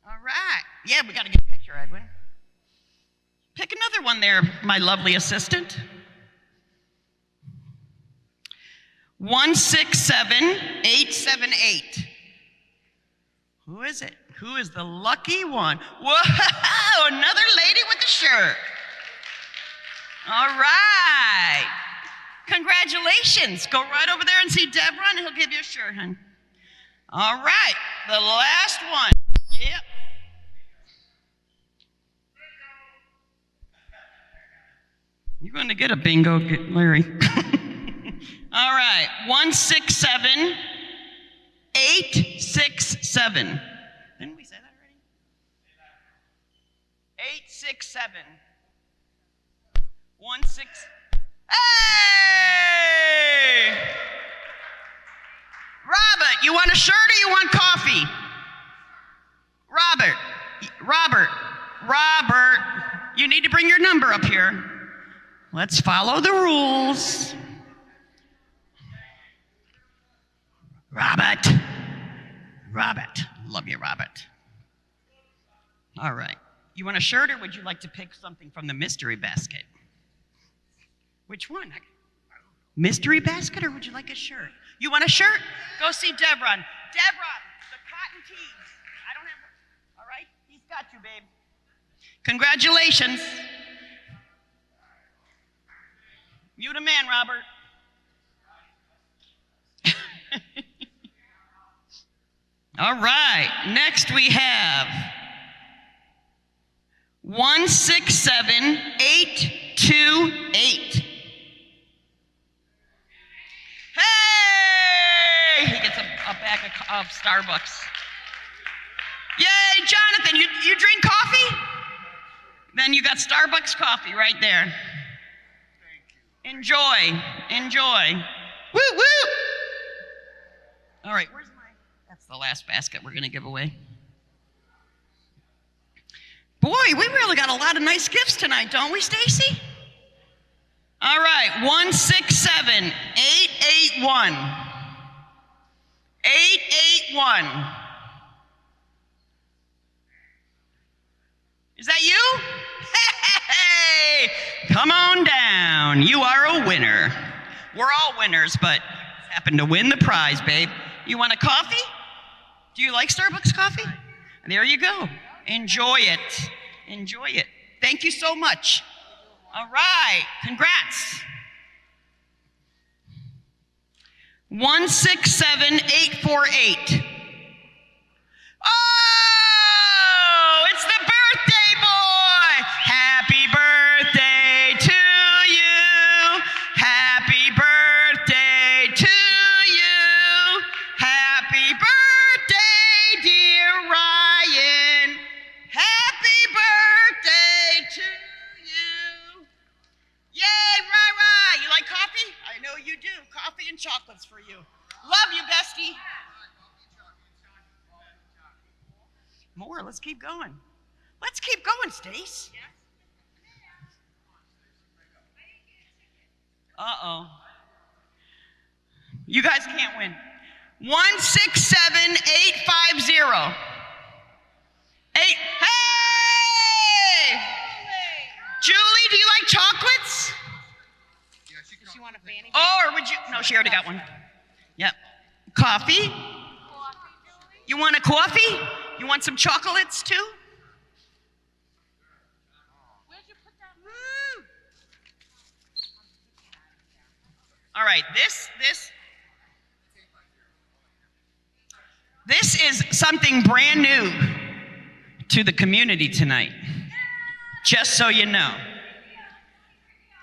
All right. Yeah, we got to get a picture, Edwin. Pick another one there, my lovely assistant. 167878. Who is it? Who is the lucky one? Whoa, another lady with a shirt. All right. Congratulations. Go right over there and see Devron and he'll give you a shirt, hon. All right. The last one. Yep. You're going to get a bingo, Larry. All right, 167867. Didn't we say that already? 867. 16. Hey! Robert, you want a shirt or you want coffee? Robert, you need to bring your number up here. Let's follow the rules. Robert, love you, Robert. All right, you want a shirt or would you like to pick something from the mystery basket? Which one? Mystery basket or would you like a shirt? You want a shirt? Go see Devron. Devron, the cotton tees. I don't have, all right? He's got you, babe. Congratulations. You the man, Robert. All right, next we have 167828. Hey! of Starbucks. Yay, Jonathan, you drink coffee? Then you got Starbucks coffee right there. Enjoy. Woo, woo! All right, that's the last basket we're gonna give away. Boy, we really got a lot of nice gifts tonight, don't we, Stacy? All right, 167881. 881. Is that you? Hey, come on down. You are a winner. We're all winners, but happen to win the prize, babe. You want a coffee? Do you like Starbucks coffee? There you go. Enjoy it. Enjoy it. Thank you so much. All right. Congrats. 167848. Oh, it's the birthday boy. Happy birthday to you. Happy birthday to you. Happy birthday, dear Ryan. Happy birthday to you. Yay, rah-rah. You like coffee? I know you do. Coffee and chocolates for you. Love you, bestie. More. Let's keep going. Let's keep going, Stace. Uh-oh. You guys can't win. 167850. Hey! Julie, do you like chocolates? Does she want a fanny? Oh, or would you? No, she already got one. Yep. Coffee? You want a coffee? You want some chocolates too? Where'd you put that? Woo. All right, this is something brand new to the community tonight. Just so you know.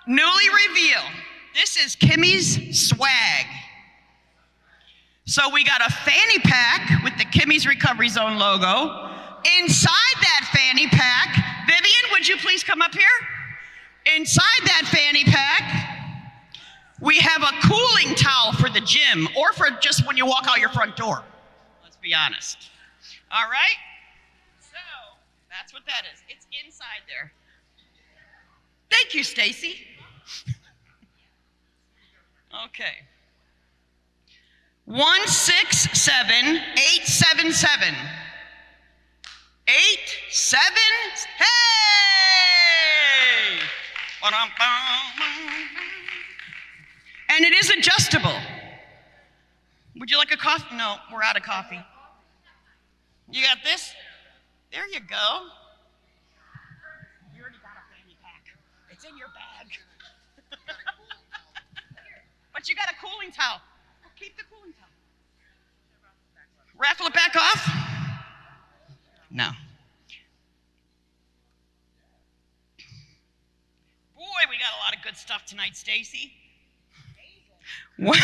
Newly revealed. This is Kimmy's swag. So we got a fanny pack with the Kimmy's Recovery Zone logo. Inside that fanny pack, Vivian, would you please come up here? Inside that fanny pack, we have a cooling towel for the gym or for just when you walk out your front door. Let's be honest. All right? So that's what that is. It's inside there. Thank you, Stacy. Okay. 167877. 87. Hey! And it is adjustable. Would you like a coffee? No, we're out of coffee. You got this? There you go. You already got a fanny pack. It's in your bag. But you got a cooling towel. Keep the cooling towel. Raffle it back off? No. Boy, we got a lot of good stuff tonight, Stacy. What?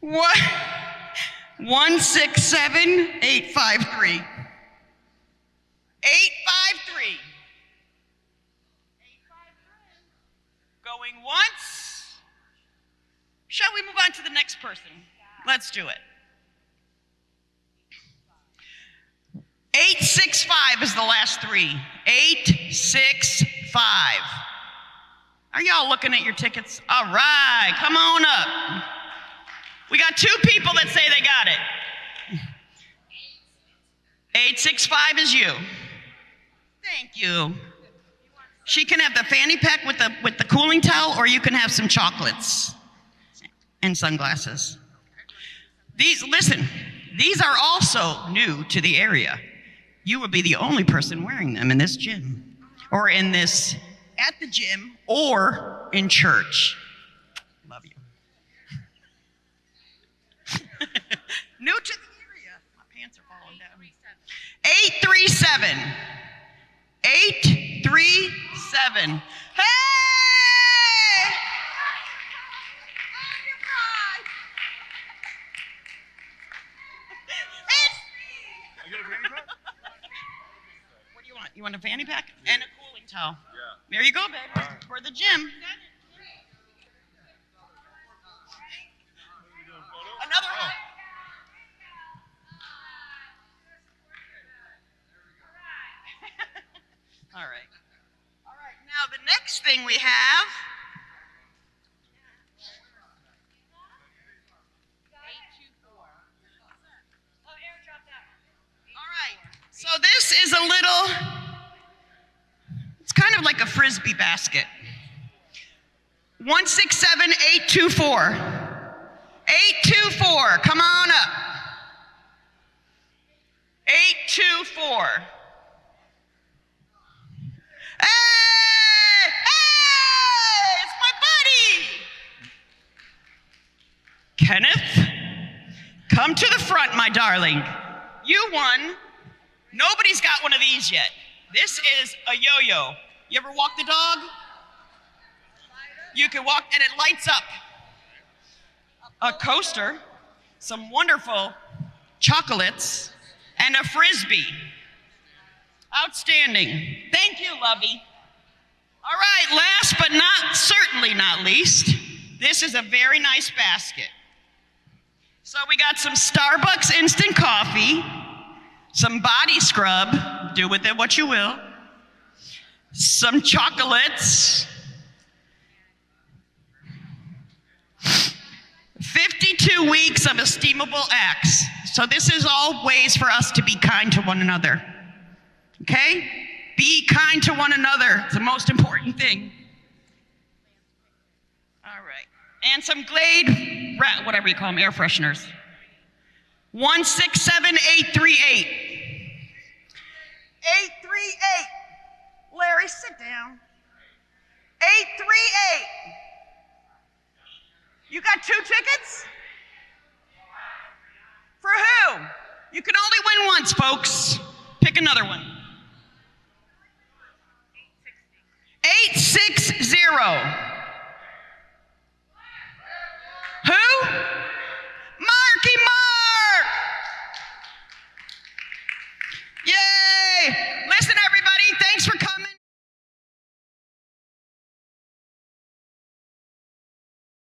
167853. 853. Going once. Shall we move on to the next person? Let's do it. 865 is the last three. 865. Are y'all looking at your tickets? All right, come on up. We got two people that say they got it. 865 is you. Thank you. She can have the fanny pack with the cooling towel, or you can have some chocolates and sunglasses. These are also new to the area. You will be the only person wearing them in this gym, or at the gym, or in church. Love you. New to the area. My pants are falling down. 837. 837. Hey! battery pack and a cooling towel. There you go, baby, for the gym. Another high. All right. All right. Now the next thing we have. All right. So this is a little. It's kind of like a frisbee basket. 167824. 824. Come on up. 824. Hey! Hey! It's my buddy! Kenneth, come to the front, my darling. You won. Nobody's got one of these yet. This is a yo-yo. You ever walk the dog? You can walk and it lights up. A coaster, some wonderful chocolates, and a frisbee. Outstanding. Thank you, lovey. All right, last but certainly not least, this is a very nice basket. So we got some Starbucks instant coffee, some body scrub, do with it what you will, some chocolates, 52 weeks of esteemable acts. So this is all ways for us to be kind to one another. Okay? Be kind to one another. It's the most important thing. All right. And some Glade, whatever you call them, air fresheners. 167838. 838. Larry, sit down. 838. You got 2 tickets? For who? You can only win once, folks. Pick another one. 860.